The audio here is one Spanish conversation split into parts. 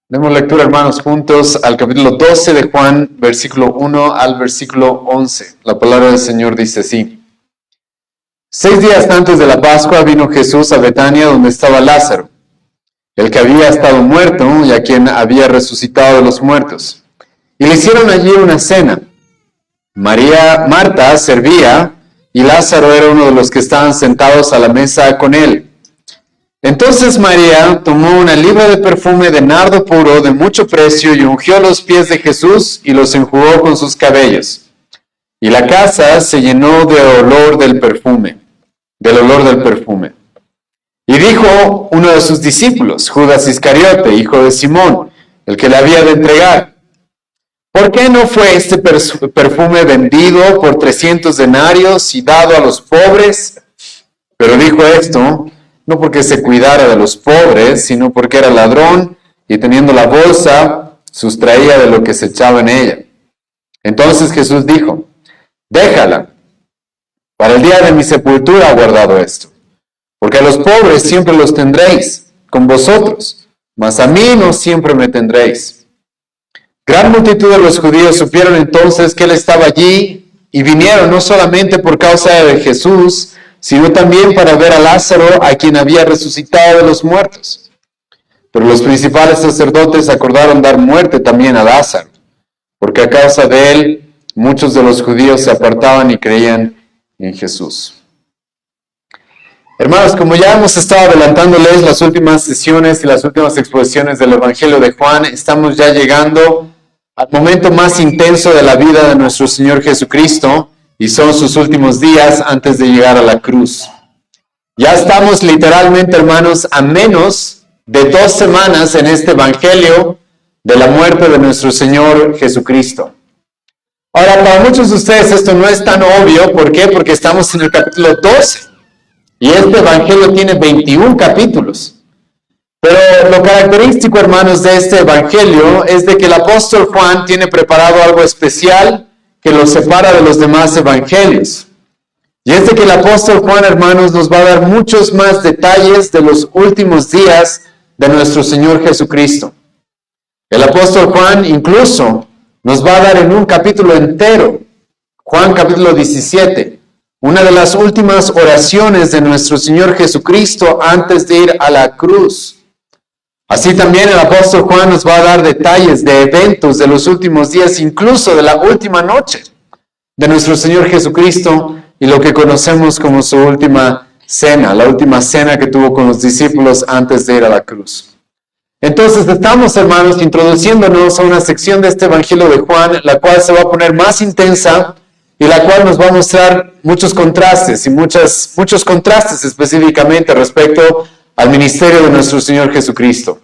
Demos lectura, hermanos, juntos al capítulo 12 de Juan, versículo 1 al versículo 11. La palabra del Señor dice así. 6 días antes de la Pascua vino Jesús a Betania, donde estaba Lázaro, el que había estado muerto y a quien había resucitado de los muertos. Y le hicieron allí una cena. Marta servía y Lázaro era uno de los que estaban sentados a la mesa con él. Entonces María tomó una libra de perfume de nardo puro de mucho precio y ungió los pies de Jesús y los enjugó con sus cabellos. Y la casa se llenó del olor del perfume. Y dijo uno de sus discípulos, Judas Iscariote, hijo de Simón, el que le había de entregar: ¿por qué no fue este perfume vendido por 300 denarios y dado a los pobres? Pero dijo esto no porque se cuidara de los pobres, sino porque era ladrón y teniendo la bolsa, sustraía de lo que se echaba en ella. Entonces Jesús dijo: déjala, para el día de mi sepultura ha guardado esto, porque a los pobres siempre los tendréis con vosotros, mas a mí no siempre me tendréis. Gran multitud de los judíos supieron entonces que él estaba allí y vinieron no solamente por causa de Jesús, sino también para ver a Lázaro, a quien había resucitado de los muertos. Pero los principales sacerdotes acordaron dar muerte también a Lázaro, porque a causa de él muchos de los judíos se apartaban y creían en Jesús. Hermanos, como ya hemos estado adelantándoles las últimas sesiones y las últimas exposiciones del Evangelio de Juan, estamos ya llegando al momento más intenso de la vida de nuestro Señor Jesucristo, y son sus últimos días antes de llegar a la cruz. Ya estamos literalmente, hermanos, a menos de 2 semanas en este Evangelio de la muerte de nuestro Señor Jesucristo. Ahora, para muchos de ustedes esto no es tan obvio. ¿Por qué? Porque estamos en el capítulo 12. Y este Evangelio tiene 21 capítulos. Pero lo característico, hermanos, de este Evangelio es de que el apóstol Juan tiene preparado algo especial que lo separa de los demás evangelios. Y es de que el apóstol Juan, hermanos, nos va a dar muchos más detalles de los últimos días de nuestro Señor Jesucristo. El apóstol Juan incluso nos va a dar en un capítulo entero, Juan capítulo 17, una de las últimas oraciones de nuestro Señor Jesucristo antes de ir a la cruz. Así también el apóstol Juan nos va a dar detalles de eventos de los últimos días, incluso de la última noche de nuestro Señor Jesucristo y lo que conocemos como su última cena, la última cena que tuvo con los discípulos antes de ir a la cruz. Entonces estamos, hermanos, introduciéndonos a una sección de este Evangelio de Juan, la cual se va a poner más intensa y la cual nos va a mostrar muchos contrastes y muchos contrastes específicamente respecto al ministerio de nuestro Señor Jesucristo.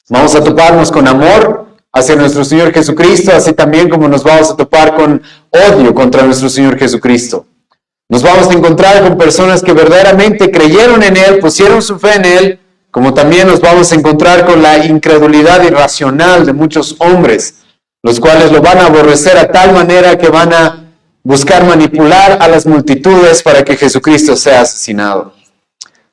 Vamos a toparnos con amor hacia nuestro Señor Jesucristo, así también como nos vamos a topar con odio contra nuestro Señor Jesucristo. Nos vamos a encontrar con personas que verdaderamente creyeron en Él, pusieron su fe en Él, como también nos vamos a encontrar con la incredulidad irracional de muchos hombres, los cuales lo van a aborrecer a tal manera que van a buscar manipular a las multitudes para que Jesucristo sea asesinado.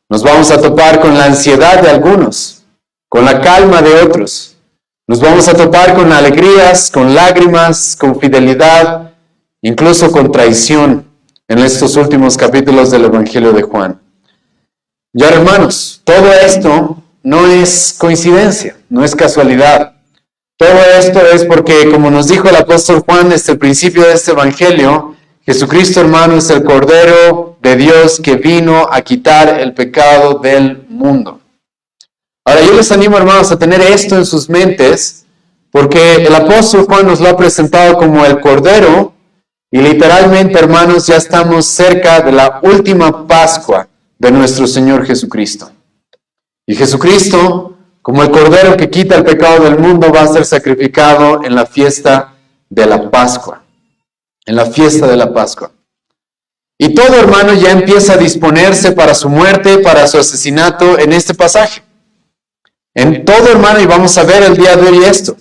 Nos vamos a topar con la ansiedad de algunos, con la calma de otros. Nos vamos a topar con alegrías, con lágrimas, con fidelidad, incluso con traición en estos últimos capítulos del Evangelio de Juan. Ya, hermanos, todo esto no es coincidencia, no es casualidad. Todo esto es porque, como nos dijo el apóstol Juan desde el principio de este Evangelio, Jesucristo, hermanos, es el Cordero de Dios que vino a quitar el pecado del mundo. Ahora, yo les animo, hermanos, a tener esto en sus mentes, porque el apóstol Juan nos lo ha presentado como el Cordero, y literalmente, hermanos, ya estamos cerca de la última Pascua de nuestro Señor Jesucristo. Y Jesucristo, como el Cordero que quita el pecado del mundo, va a ser sacrificado en la fiesta de la Pascua. En la fiesta de la Pascua. Y todo, hermano, ya empieza a disponerse para su muerte, para su asesinato en este pasaje. En todo, hermano, y vamos a ver el día de hoy esto.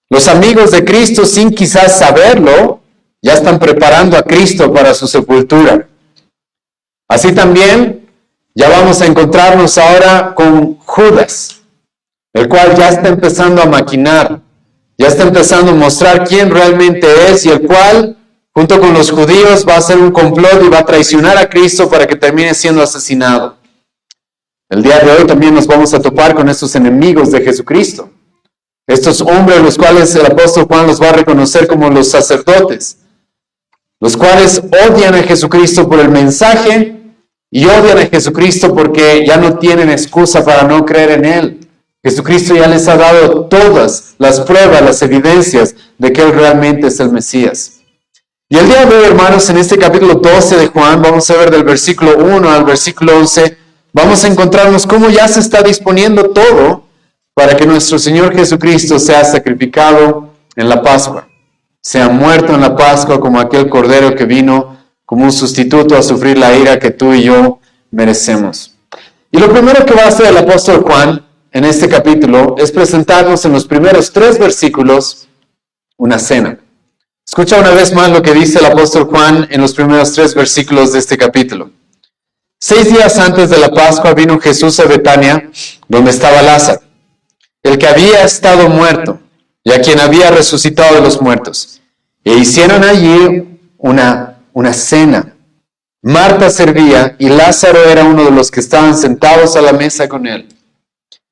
Los amigos de Cristo, sin quizás saberlo, ya están preparando a Cristo para su sepultura. Así también, ya vamos a encontrarnos ahora con Judas. el cual ya está empezando a maquinar, ya está empezando a mostrar quién realmente es y el cual, junto con los judíos, va a hacer un complot y va a traicionar a Cristo para que termine siendo asesinado. El día de hoy también nos vamos a topar con estos enemigos de Jesucristo. Estos hombres, los cuales el apóstol Juan los va a reconocer como los sacerdotes, los cuales odian a Jesucristo por el mensaje y odian a Jesucristo porque ya no tienen excusa para no creer en Él. Jesucristo ya les ha dado todas las pruebas, las evidencias de que Él realmente es el Mesías. Y el día de hoy, hermanos, en este capítulo 12 de Juan, vamos a ver del versículo 1 al versículo 11, vamos a encontrarnos cómo ya se está disponiendo todo para que nuestro Señor Jesucristo sea sacrificado en la Pascua, sea muerto en la Pascua como aquel cordero que vino como un sustituto a sufrir la ira que tú y yo merecemos. Y lo primero que va a hacer el apóstol Juan en este capítulo es presentarnos en los primeros 3 versículos una cena. Escucha una vez más lo que dice el apóstol Juan en los primeros 3 versículos de este capítulo. 6 días antes de la Pascua vino Jesús a Betania, donde estaba Lázaro, el que había estado muerto y a quien había resucitado de los muertos. E hicieron allí una cena. Marta servía y Lázaro era uno de los que estaban sentados a la mesa con él.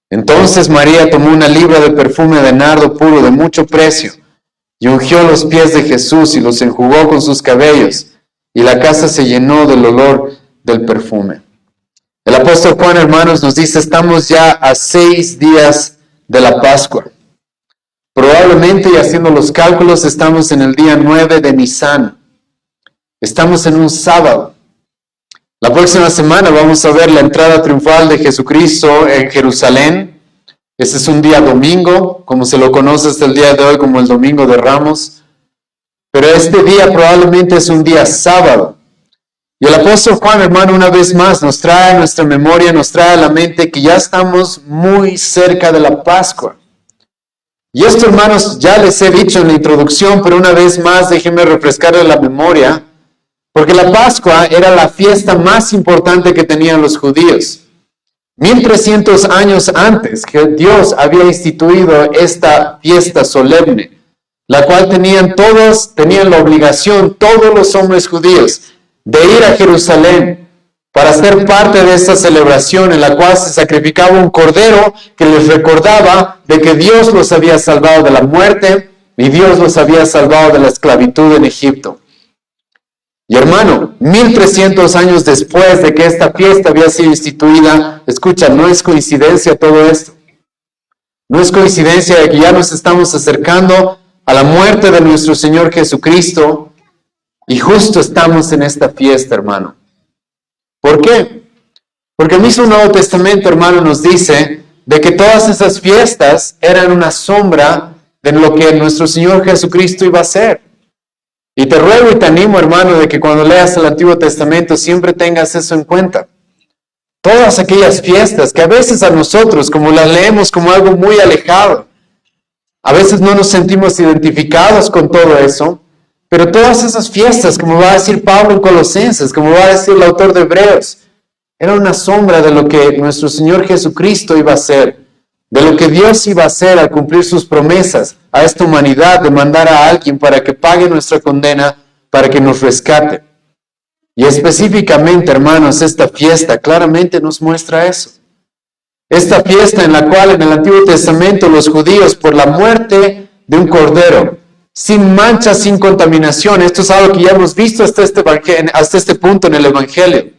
Entonces María tomó una libra de perfume de nardo puro de mucho precio y ungió los pies de Jesús y los enjugó con sus cabellos, y la casa se llenó del olor del perfume. El apóstol Juan, hermanos, nos dice, estamos ya a 6 días de la Pascua. Probablemente, y haciendo los cálculos, estamos en el día 9 de Nisan. Estamos en un sábado. La próxima semana vamos a ver la entrada triunfal de Jesucristo en Jerusalén. Ese es un día domingo, como se lo conoce hasta el día de hoy como el Domingo de Ramos. Pero este día probablemente es un día sábado. Y el apóstol Juan, hermano, una vez más nos trae a nuestra memoria, nos trae a la mente que ya estamos muy cerca de la Pascua. Y esto, hermanos, ya les he dicho en la introducción, pero una vez más déjenme refrescarles la memoria, porque la Pascua era la fiesta más importante que tenían los judíos. 1300 años antes que Dios había instituido esta fiesta solemne, la cual tenían la obligación, todos los hombres judíos, de ir a Jerusalén para ser parte de esta celebración en la cual se sacrificaba un cordero que les recordaba de que Dios los había salvado de la muerte y Dios los había salvado de la esclavitud en Egipto. Y hermano, 1300 años después de que esta fiesta había sido instituida, escucha, no es coincidencia todo esto. No es coincidencia de que ya nos estamos acercando a la muerte de nuestro Señor Jesucristo y justo estamos en esta fiesta, hermano. ¿Por qué? Porque el mismo Nuevo Testamento, hermano, nos dice de que todas esas fiestas eran una sombra de lo que nuestro Señor Jesucristo iba a hacer. Y te ruego y te animo, hermano, de que cuando leas el Antiguo Testamento siempre tengas eso en cuenta. Todas aquellas fiestas que a veces a nosotros, como las leemos como algo muy alejado, a veces no nos sentimos identificados con todo eso, pero todas esas fiestas, como va a decir Pablo en Colosenses, como va a decir el autor de Hebreos, era una sombra de lo que nuestro Señor Jesucristo iba a hacer, de lo que Dios iba a hacer al cumplir sus promesas a esta humanidad, de mandar a alguien para que pague nuestra condena, para que nos rescate. Y específicamente, hermanos, esta fiesta claramente nos muestra eso. Esta fiesta en la cual en el Antiguo Testamento los judíos, por la muerte de un cordero, sin mancha, sin contaminación, esto es algo que ya hemos visto hasta este punto en el Evangelio.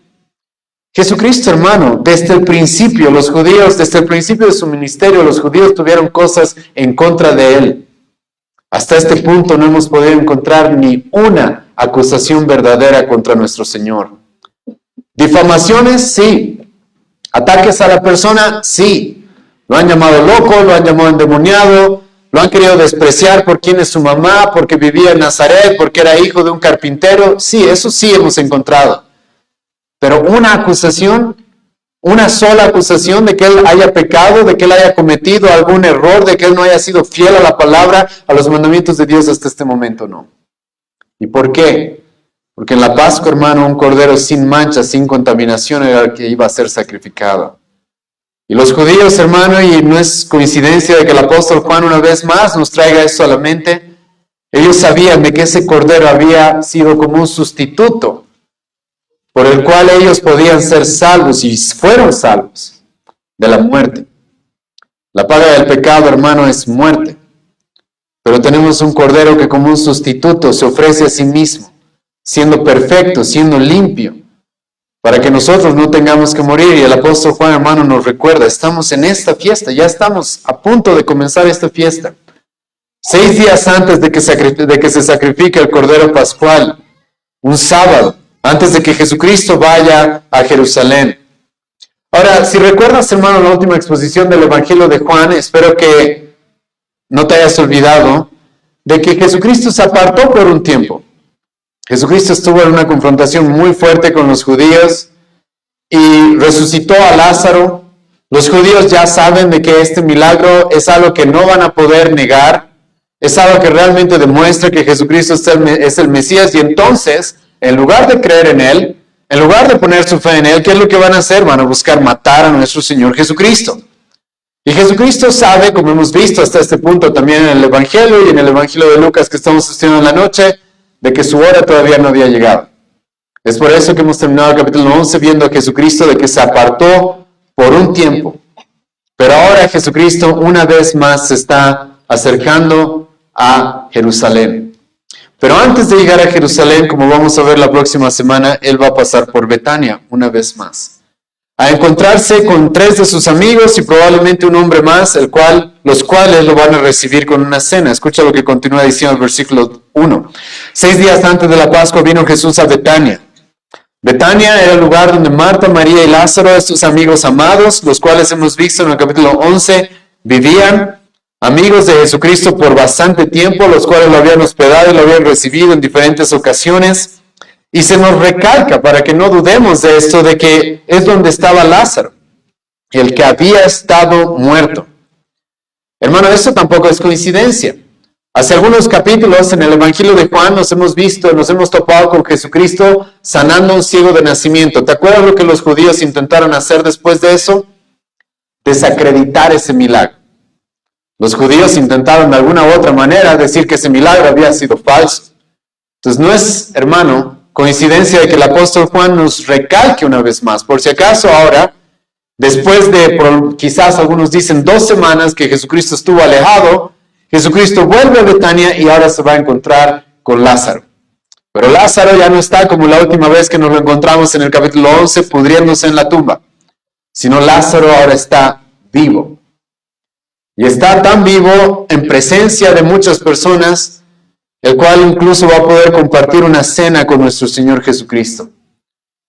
Jesucristo, hermano, desde el principio, los judíos, desde el principio de su ministerio, los judíos tuvieron cosas en contra de él. Hasta este punto no hemos podido encontrar ni una acusación verdadera contra nuestro Señor. Difamaciones, sí. Ataques a la persona, sí. Lo han llamado loco, lo han llamado endemoniado, lo han querido despreciar por quién es su mamá, porque vivía en Nazaret, porque era hijo de un carpintero. Sí, eso sí hemos encontrado. Pero una acusación, una sola acusación de que él haya pecado, de que él haya cometido algún error, de que él no haya sido fiel a la palabra, a los mandamientos de Dios hasta este momento, no. ¿Y por qué? Porque en la Pascua, hermano, un cordero sin mancha, sin contaminación era el que iba a ser sacrificado. Y los judíos, hermano, y no es coincidencia de que el apóstol Juan una vez más nos traiga esto a la mente, ellos sabían de que ese cordero había sido como un sustituto por el cual ellos podían ser salvos y fueron salvos de la muerte. La paga del pecado, hermano, es muerte. Pero tenemos un cordero que como un sustituto se ofrece a sí mismo, siendo perfecto, siendo limpio, para que nosotros no tengamos que morir. Y el apóstol Juan, hermano, nos recuerda, estamos en esta fiesta, ya estamos a punto de comenzar esta fiesta. 6 días antes de que se sacrifique el cordero pascual, un sábado, antes de que Jesucristo vaya a Jerusalén. Ahora, si recuerdas, hermano, la última exposición del Evangelio de Juan, espero que no te hayas olvidado de que Jesucristo se apartó por un tiempo. Jesucristo estuvo en una confrontación muy fuerte con los judíos y resucitó a Lázaro. Los judíos ya saben de que este milagro es algo que no van a poder negar, es algo que realmente demuestra que Jesucristo es el Mesías, y entonces, en lugar de creer en Él, en lugar de poner su fe en Él, ¿qué es lo que van a hacer? Van a buscar matar a nuestro Señor Jesucristo. Y Jesucristo sabe, como hemos visto hasta este punto también en el Evangelio y en el Evangelio de Lucas que estamos estudiando en la noche, de que su hora todavía no había llegado. Es por eso que hemos terminado el capítulo 11 viendo a Jesucristo de que se apartó por un tiempo. Pero ahora Jesucristo una vez más se está acercando a Jerusalén. Pero antes de llegar a Jerusalén, como vamos a ver la próxima semana, Él va a pasar por Betania una vez más, a encontrarse con 3 de sus amigos y probablemente un hombre más, los cuales lo van a recibir con una cena. Escucha lo que continúa diciendo el versículo 1. 6 días antes de la Pascua vino Jesús a Betania. Betania era el lugar donde Marta, María y Lázaro, estos amigos amados, los cuales hemos visto en el capítulo 11, vivían. Amigos de Jesucristo por bastante tiempo, los cuales lo habían hospedado y lo habían recibido en diferentes ocasiones. Y se nos recalca, para que no dudemos de esto, de que es donde estaba Lázaro, el que había estado muerto. Hermano, esto tampoco es coincidencia. Hace algunos capítulos en el Evangelio de Juan nos hemos topado con Jesucristo sanando a un ciego de nacimiento. ¿Te acuerdas lo que los judíos intentaron hacer después de eso? Desacreditar ese milagro. Los judíos intentaron de alguna u otra manera decir que ese milagro había sido falso. Entonces no es, hermano, coincidencia de que el apóstol Juan nos recalque una vez más. Por si acaso ahora, después de, quizás algunos dicen, 2 semanas que Jesucristo estuvo alejado, Jesucristo vuelve a Betania y ahora se va a encontrar con Lázaro. Pero Lázaro ya no está como la última vez que nos lo encontramos en el capítulo 11, pudriéndose en la tumba, sino Lázaro ahora está vivo. Y está tan vivo en presencia de muchas personas, el cual incluso va a poder compartir una cena con nuestro Señor Jesucristo.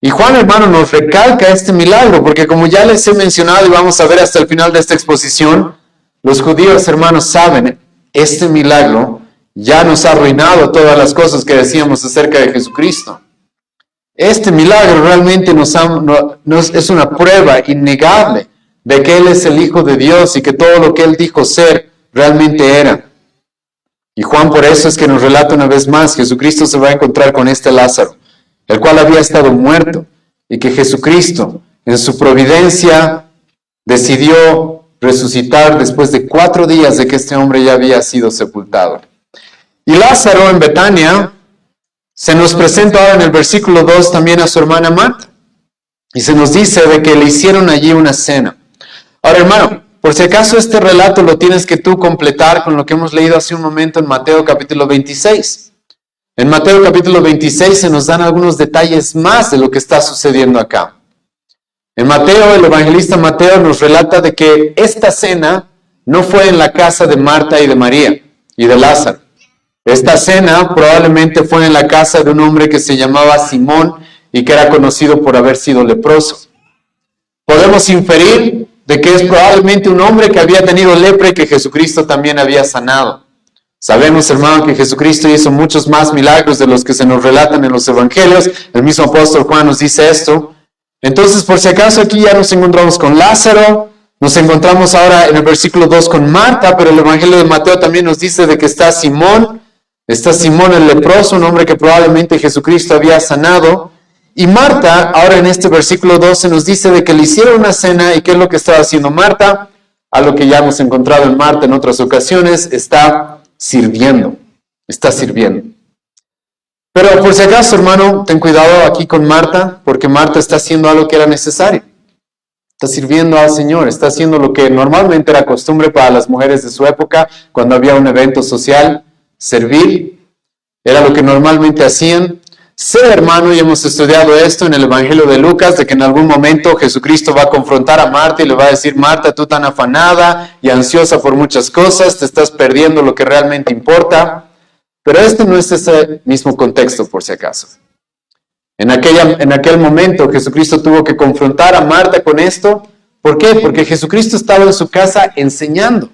Y Juan, hermano, nos recalca este milagro, porque como ya les he mencionado y vamos a ver hasta el final de esta exposición, los judíos, hermanos, saben, este milagro ya nos ha arruinado todas las cosas que decíamos acerca de Jesucristo. Este milagro realmente es una prueba innegable de que Él es el Hijo de Dios y que todo lo que Él dijo ser realmente era. Y Juan por eso es que nos relata una vez más, Jesucristo se va a encontrar con este Lázaro, el cual había estado muerto, y que Jesucristo, en su providencia, decidió resucitar después de 4 días de que este hombre ya había sido sepultado. Y Lázaro en Betania se nos presenta ahora en el versículo 2 también a su hermana Marta, y se nos dice de que le hicieron allí una cena. Ahora, hermano, por si acaso este relato lo tienes que tú completar con lo que hemos leído hace un momento en Mateo capítulo 26. En Mateo capítulo 26 se nos dan algunos detalles más de lo que está sucediendo acá. En Mateo, el evangelista Mateo nos relata de que esta cena no fue en la casa de Marta y de María y de Lázaro. Esta cena probablemente fue en la casa de un hombre que se llamaba Simón y que era conocido por haber sido leproso. Podemos inferir de que es probablemente un hombre que había tenido lepra y que Jesucristo también había sanado. Sabemos, hermano, que Jesucristo hizo muchos más milagros de los que se nos relatan en los evangelios. El mismo apóstol Juan nos dice esto. Entonces, por si acaso, aquí ya nos encontramos con Lázaro, nos encontramos ahora en el versículo 2 con Marta, pero el evangelio de Mateo también nos dice de que está Simón el leproso, un hombre que probablemente Jesucristo había sanado. Y Marta, ahora en este versículo 12, nos dice de que le hicieron una cena. ¿Y qué es lo que estaba haciendo Marta? A lo que ya hemos encontrado en Marta en otras ocasiones, está sirviendo. Está sirviendo. Pero por si acaso, hermano, ten cuidado aquí con Marta, porque Marta está haciendo algo que era necesario. Está sirviendo al Señor, está haciendo lo que normalmente era costumbre para las mujeres de su época, cuando había un evento social, servir. Era lo que normalmente hacían. Sé, hermano, y hemos estudiado esto en el Evangelio de Lucas, de que en algún momento Jesucristo va a confrontar a Marta y le va a decir: Marta, tú tan afanada y ansiosa por muchas cosas, te estás perdiendo lo que realmente importa. Pero este no es ese mismo contexto, por si acaso. En aquel momento Jesucristo tuvo que confrontar a Marta con esto. ¿Por qué? Porque Jesucristo estaba en su casa enseñando.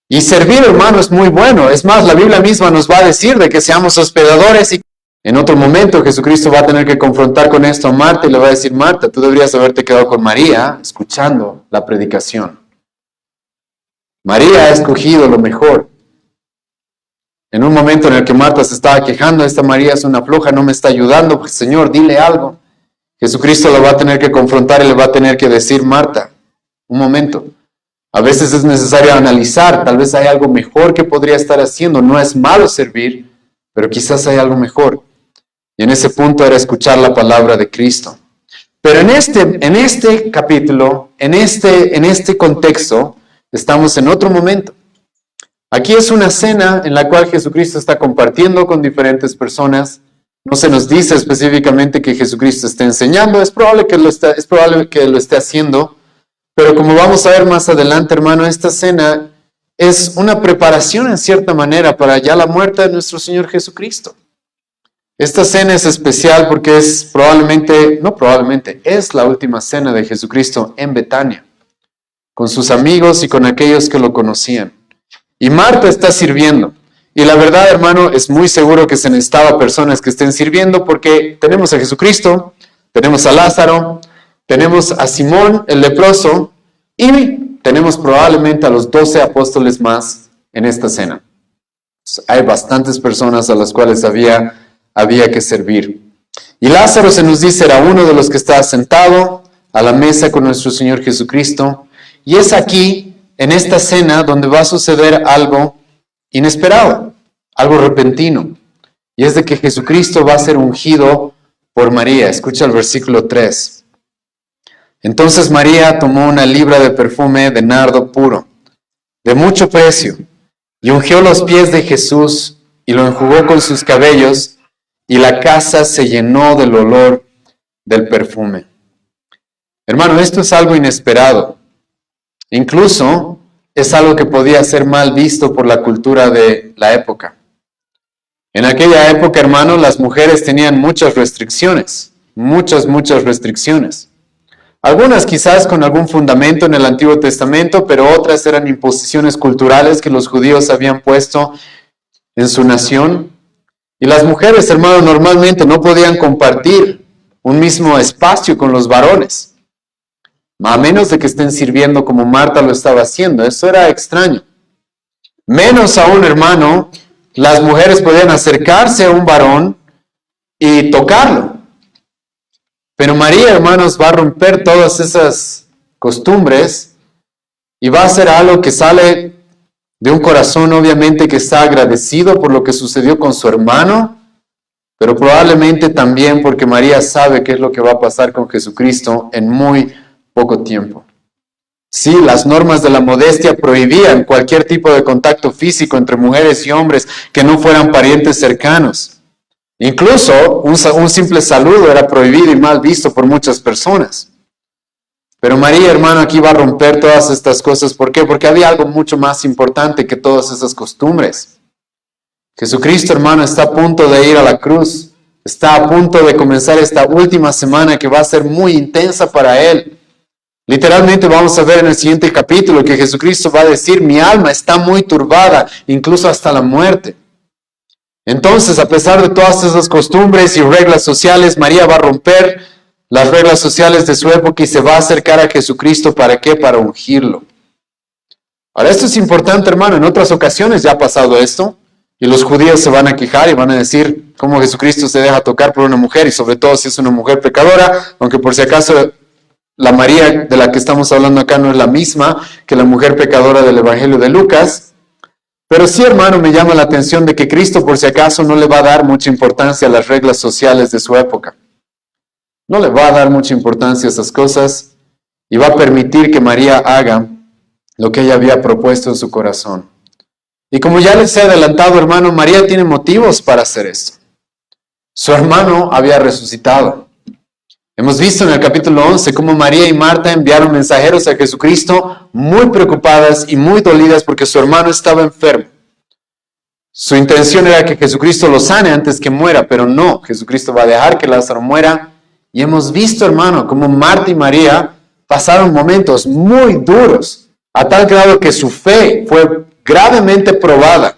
Y servir, hermano, es muy bueno. Es más, la Biblia misma nos va a decir de que seamos hospedadores. Y en otro momento Jesucristo va a tener que confrontar con esto a Marta y le va a decir: Marta, tú deberías haberte quedado con María escuchando la predicación. María ha escogido lo mejor. En un momento en el que Marta se estaba quejando: esta María es una floja, no me está ayudando, pues Señor, dile algo. Jesucristo la va a tener que confrontar y le va a tener que decir: Marta, un momento. A veces es necesario analizar, tal vez hay algo mejor que podría estar haciendo. No es malo servir, pero quizás hay algo mejor. Y en ese punto era escuchar la palabra de Cristo. Pero en este capítulo, en este contexto, estamos en otro momento. Aquí es una cena en la cual Jesucristo está compartiendo con diferentes personas. No se nos dice específicamente que Jesucristo esté enseñando. Es probable que lo esté haciendo. Pero como vamos a ver más adelante, hermano, esta cena es una preparación en cierta manera para ya la muerte de nuestro Señor Jesucristo. Esta cena es especial porque es es la última cena de Jesucristo en Betania, con sus amigos y con aquellos que lo conocían. Y Marta está sirviendo. Y la verdad, hermano, es muy seguro que se necesitaba personas que estén sirviendo, porque tenemos a Jesucristo, tenemos a Lázaro, tenemos a Simón el leproso y tenemos probablemente a los 12 apóstoles más en esta cena. Hay bastantes personas a las cuales había que servir. Y Lázaro, se nos dice, era uno de los que estaba sentado a la mesa con nuestro Señor Jesucristo. Y es aquí, en esta cena, donde va a suceder algo inesperado, algo repentino. Y es de que Jesucristo va a ser ungido por María. Escucha el versículo 3. Entonces María tomó una libra de perfume de nardo puro, de mucho precio, y ungió los pies de Jesús y lo enjugó con sus cabellos, y la casa se llenó del olor del perfume. Hermano, esto es algo inesperado. Incluso es algo que podía ser mal visto por la cultura de la época. En aquella época, hermano, las mujeres tenían muchas restricciones, muchas restricciones. Algunas quizás con algún fundamento en el Antiguo Testamento, pero otras eran imposiciones culturales que los judíos habían puesto en su nación. Y las mujeres, hermano, normalmente no podían compartir un mismo espacio con los varones, a menos de que estén sirviendo como Marta lo estaba haciendo. Eso era extraño. Menos aún, hermano, las mujeres podían acercarse a un varón y tocarlo. Pero María, hermanos, va a romper todas esas costumbres y va a hacer algo que sale de un corazón, obviamente, que está agradecido por lo que sucedió con su hermano, pero probablemente también porque María sabe qué es lo que va a pasar con Jesucristo en muy poco tiempo. Sí, las normas de la modestia prohibían cualquier tipo de contacto físico entre mujeres y hombres que no fueran parientes cercanos. Incluso un simple saludo era prohibido y mal visto por muchas personas. Pero María, hermano, aquí va a romper todas estas cosas. ¿Por qué? Porque había algo mucho más importante que todas esas costumbres. Jesucristo, hermano, está a punto de ir a la cruz. Está a punto de comenzar esta última semana que va a ser muy intensa para Él. Literalmente vamos a ver en el siguiente capítulo que Jesucristo va a decir: mi alma está muy turbada, incluso hasta la muerte. Entonces, a pesar de todas esas costumbres y reglas sociales, María va a romper las reglas sociales de su época y se va a acercar a Jesucristo. ¿Para qué? Para ungirlo. Ahora, esto es importante, hermano. En otras ocasiones ya ha pasado esto. Y los judíos se van a quejar y van a decir cómo Jesucristo se deja tocar por una mujer, y sobre todo si es una mujer pecadora, aunque por si acaso la María de la que estamos hablando acá no es la misma que la mujer pecadora del Evangelio de Lucas. Pero sí, hermano, me llama la atención de que Cristo por si acaso no le va a dar mucha importancia a las reglas sociales de su época. No le va a dar mucha importancia a esas cosas y va a permitir que María haga lo que ella había propuesto en su corazón. Y como ya les he adelantado, hermano, María tiene motivos para hacer esto. Su hermano había resucitado. Hemos visto en el capítulo 11 cómo María y Marta enviaron mensajeros a Jesucristo muy preocupadas y muy dolidas porque su hermano estaba enfermo. Su intención era que Jesucristo lo sane antes que muera, pero no, Jesucristo va a dejar que Lázaro muera. Y hemos visto, hermano, cómo Marta y María pasaron momentos muy duros, a tal grado que su fe fue gravemente probada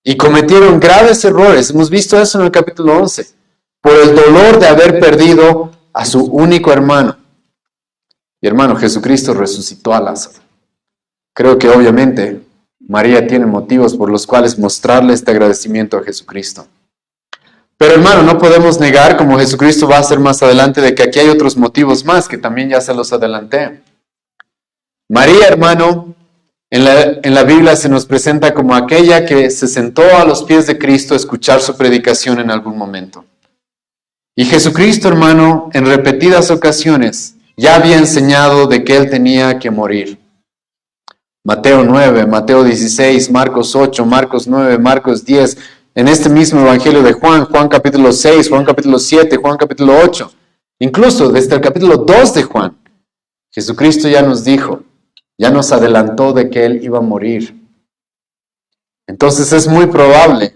y cometieron graves errores. Hemos visto eso en el capítulo 11, por el dolor de haber perdido a su único hermano. Y hermano, Jesucristo resucitó a Lázaro. Creo que obviamente María tiene motivos por los cuales mostrarle este agradecimiento a Jesucristo. Pero hermano, no podemos negar, como Jesucristo va a hacer más adelante, de que aquí hay otros motivos más que también ya se los adelanté. María, hermano, en la Biblia se nos presenta como aquella que se sentó a los pies de Cristo a escuchar su predicación en algún momento. Y Jesucristo, hermano, en repetidas ocasiones ya había enseñado de que Él tenía que morir. Mateo 9, Mateo 16, Marcos 8, Marcos 9, Marcos 10, en este mismo Evangelio de Juan, Juan capítulo 6, Juan capítulo 7, Juan capítulo 8, incluso desde el capítulo 2 de Juan, Jesucristo ya nos dijo, ya nos adelantó de que Él iba a morir. Entonces es muy probable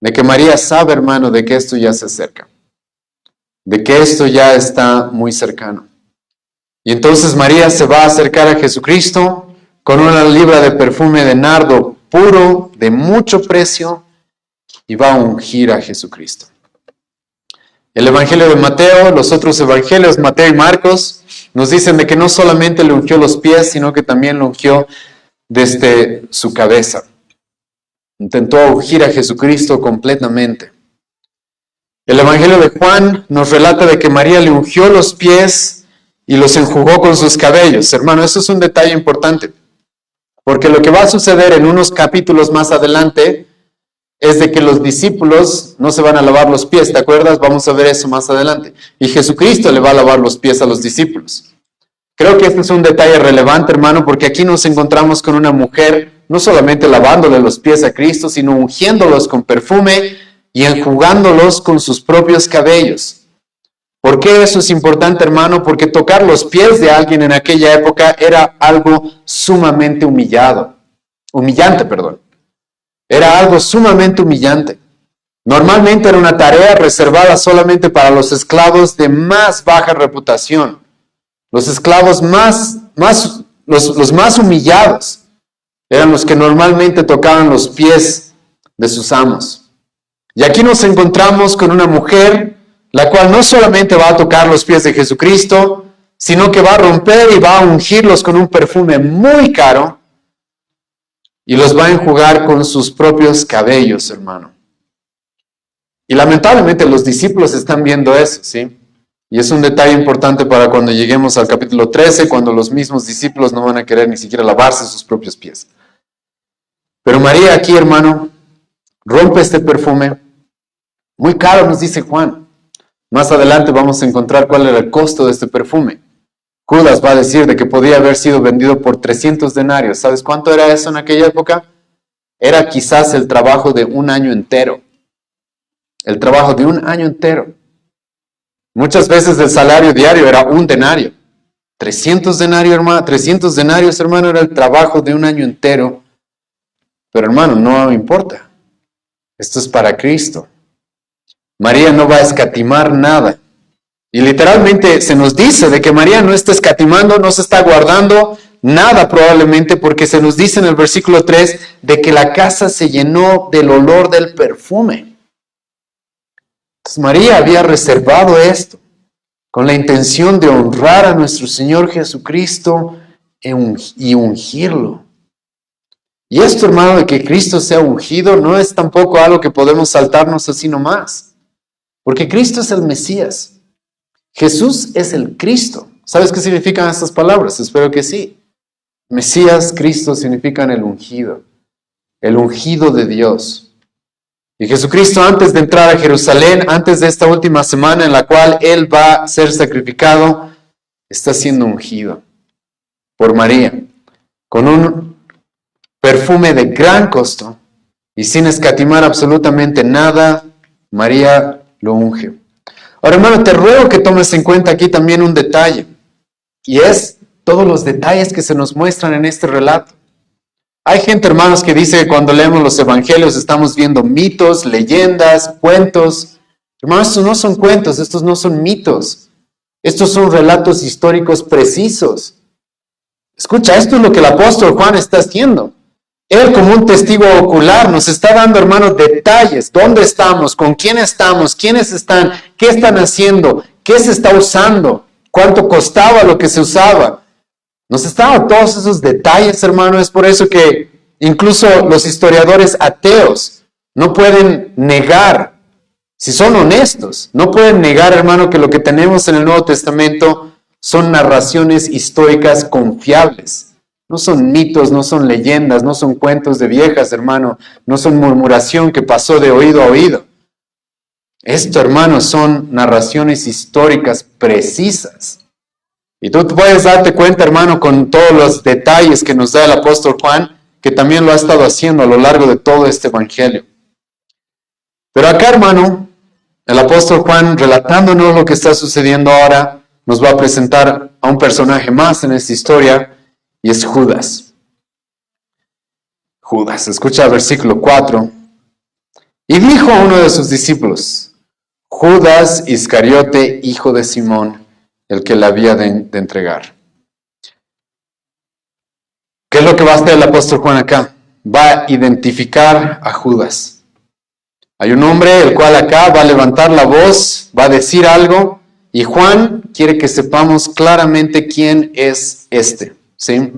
de que María sabe, hermano, de que esto ya se acerca, de que esto ya está muy cercano. Y entonces María se va a acercar a Jesucristo con una libra de perfume de nardo puro, de mucho precio, y va a ungir a Jesucristo. El Evangelio de Mateo, los otros evangelios, Mateo y Marcos, nos dicen de que no solamente le ungió los pies, sino que también lo ungió desde su cabeza. Intentó ungir a Jesucristo completamente. El Evangelio de Juan nos relata de que María le ungió los pies y los enjugó con sus cabellos. Hermano, eso es un detalle importante, porque lo que va a suceder en unos capítulos más adelante es de que los discípulos no se van a lavar los pies, ¿te acuerdas? Vamos a ver eso más adelante. Y Jesucristo le va a lavar los pies a los discípulos. Creo que este es un detalle relevante, hermano, porque aquí nos encontramos con una mujer no solamente lavándole los pies a Cristo, sino ungiéndolos con perfume y enjugándolos con sus propios cabellos. ¿Por qué eso es importante, hermano? Porque tocar los pies de alguien en aquella época era algo sumamente humillante. Era algo sumamente humillante. Normalmente era una tarea reservada solamente para los esclavos de más baja reputación. Los esclavos los más humillados eran los que normalmente tocaban los pies de sus amos. Y aquí nos encontramos con una mujer la cual no solamente va a tocar los pies de Jesucristo, sino que va a romper y va a ungirlos con un perfume muy caro y los va a enjugar con sus propios cabellos, hermano. Y lamentablemente los discípulos están viendo eso, ¿sí? Y es un detalle importante para cuando lleguemos al capítulo 13, cuando los mismos discípulos no van a querer ni siquiera lavarse sus propios pies. Pero María aquí, hermano, rompe este perfume, muy caro, nos dice Juan. Más adelante vamos a encontrar cuál era el costo de este perfume. Judas va a decir de que podía haber sido vendido por 300 denarios. ¿Sabes cuánto era eso en aquella época? Era quizás el trabajo de un año entero. El trabajo de un año entero. Muchas veces el salario diario era un denario. 300 denarios, hermano, era el trabajo de un año entero. Pero hermano, no importa. Esto es para Cristo. María no va a escatimar nada. Y literalmente se nos dice de que María no está escatimando, no se está guardando nada probablemente, porque se nos dice en el versículo 3 de que la casa se llenó del olor del perfume. Entonces María había reservado esto con la intención de honrar a nuestro Señor Jesucristo y ungirlo. Y esto, hermano, de que Cristo sea ungido, no es tampoco algo que podemos saltarnos así nomás. Porque Cristo es el Mesías. Jesús es el Cristo. ¿Sabes qué significan estas palabras? Espero que sí. Mesías, Cristo significan el ungido de Dios. Y Jesucristo, antes de entrar a Jerusalén, antes de esta última semana en la cual Él va a ser sacrificado, está siendo ungido por María, con un perfume de gran costo, y sin escatimar absolutamente nada, María lo unge. Ahora, hermano, te ruego que tomes en cuenta aquí también un detalle, y es todos los detalles que se nos muestran en este relato. Hay gente, hermanos, que dice que cuando leemos los evangelios estamos viendo mitos, leyendas, cuentos. Hermanos, estos no son cuentos, estos no son mitos. Estos son relatos históricos precisos. Escucha, esto es lo que el apóstol Juan está haciendo. Él, como un testigo ocular, nos está dando, hermanos, detalles. ¿Dónde estamos? ¿Con quién estamos? ¿Quiénes están? ¿Qué están haciendo? ¿Qué se está usando? ¿Cuánto costaba lo que se usaba? Nos está dando todos esos detalles, hermano. Es por eso que incluso los historiadores ateos no pueden negar, si son honestos, no pueden negar, hermano, que lo que tenemos en el Nuevo Testamento son narraciones históricas confiables. No son mitos, no son leyendas, no son cuentos de viejas, hermano. No son murmuración que pasó de oído a oído. Esto, hermano, son narraciones históricas precisas. Y tú puedes darte cuenta, hermano, con todos los detalles que nos da el apóstol Juan, que también lo ha estado haciendo a lo largo de todo este evangelio. Pero acá, hermano, el apóstol Juan, relatándonos lo que está sucediendo ahora, nos va a presentar a un personaje más en esta historia, y es Judas. Judas, escucha el versículo 4. Y dijo a uno de sus discípulos, Judas Iscariote, hijo de Simón, el que le había de entregar. ¿Qué es lo que va a hacer el apóstol Juan acá? Va a identificar a Judas. Hay un hombre el cual acá va a levantar la voz, va a decir algo, y Juan quiere que sepamos claramente quién es este, ¿sí?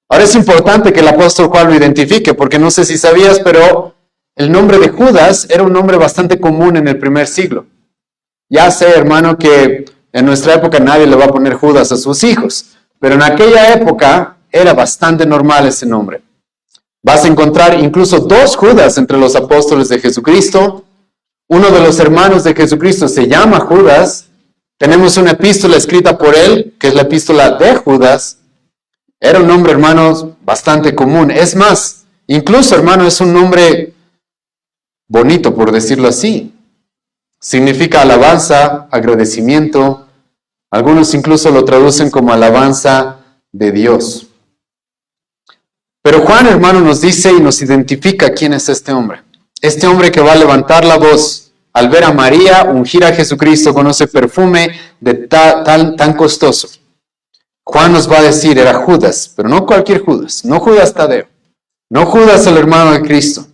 Ahora es importante que el apóstol Juan lo identifique, porque no sé si sabías, pero el nombre de Judas era un nombre bastante común en el primer siglo. Ya sé, hermano, que en nuestra época nadie le va a poner Judas a sus hijos, pero en aquella época era bastante normal ese nombre. Vas a encontrar incluso 2 Judas entre los apóstoles de Jesucristo. Uno de los hermanos de Jesucristo se llama Judas. Tenemos una epístola escrita por él, que es la epístola de Judas. Era un nombre, hermanos, bastante común. Es más, incluso, hermano, es un nombre bonito, por decirlo así. Significa alabanza, agradecimiento. Algunos incluso lo traducen como alabanza de Dios. Pero Juan, hermano, nos dice y nos identifica quién es este hombre. Este hombre que va a levantar la voz al ver a María ungir a Jesucristo con ese perfume tan costoso. Juan nos va a decir, era Judas, pero no cualquier Judas, no Judas Tadeo, no Judas el hermano de Cristo.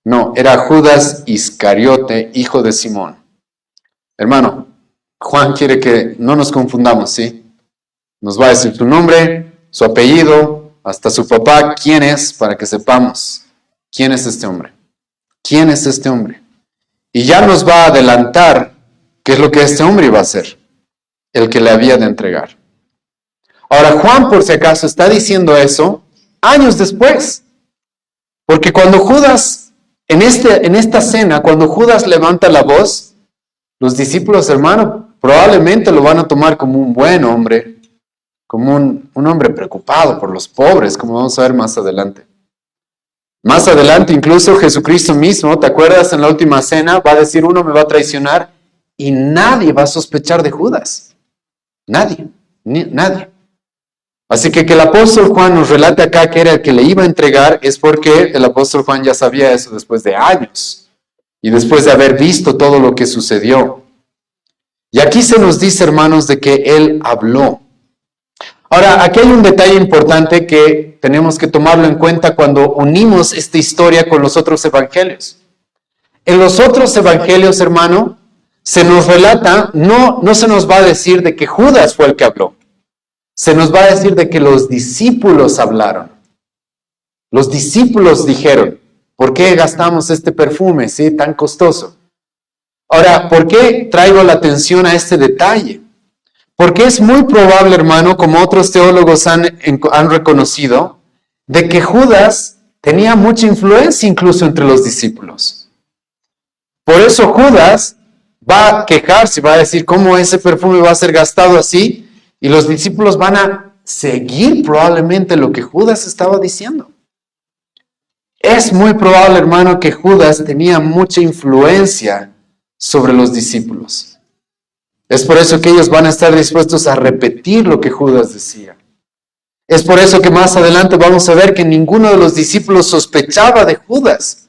No, era Judas Iscariote, hijo de Simón. Hermano, Juan quiere que no nos confundamos, ¿sí? Nos va a decir su nombre, su apellido, hasta su papá, quién es, para que sepamos quién es este hombre. ¿Quién es este hombre? Y ya nos va a adelantar qué es lo que este hombre iba a hacer, el que le había de entregar. Ahora, Juan, por si acaso, está diciendo eso años después. Porque cuando Judas, en esta cena, cuando Judas levanta la voz, los discípulos, hermano, probablemente lo van a tomar como un buen hombre, como un hombre preocupado por los pobres, como vamos a ver más adelante. Más adelante, incluso Jesucristo mismo, ¿te acuerdas? En la última cena va a decir, uno me va a traicionar y nadie va a sospechar de Judas. Nadie. Así que el apóstol Juan nos relate acá que era el que le iba a entregar, es porque el apóstol Juan ya sabía eso después de años y después de haber visto todo lo que sucedió. Y aquí se nos dice, hermanos, de que él habló. Ahora, aquí hay un detalle importante que tenemos que tomarlo en cuenta cuando unimos esta historia con los otros evangelios. En los otros evangelios, hermano, se nos relata, no se nos va a decir de que Judas fue el que habló. Se nos va a decir de que los discípulos hablaron. Los discípulos dijeron, ¿por qué gastamos este perfume, sí, tan costoso? Ahora, ¿por qué traigo la atención a este detalle? Porque es muy probable, hermano, como otros teólogos han reconocido, de que Judas tenía mucha influencia incluso entre los discípulos. Por eso Judas va a quejarse, va a decir cómo ese perfume va a ser gastado así, y los discípulos van a seguir probablemente lo que Judas estaba diciendo. Es muy probable, hermano, que Judas tenía mucha influencia sobre los discípulos. Es por eso que ellos van a estar dispuestos a repetir lo que Judas decía. Es por eso que más adelante vamos a ver que ninguno de los discípulos sospechaba de Judas.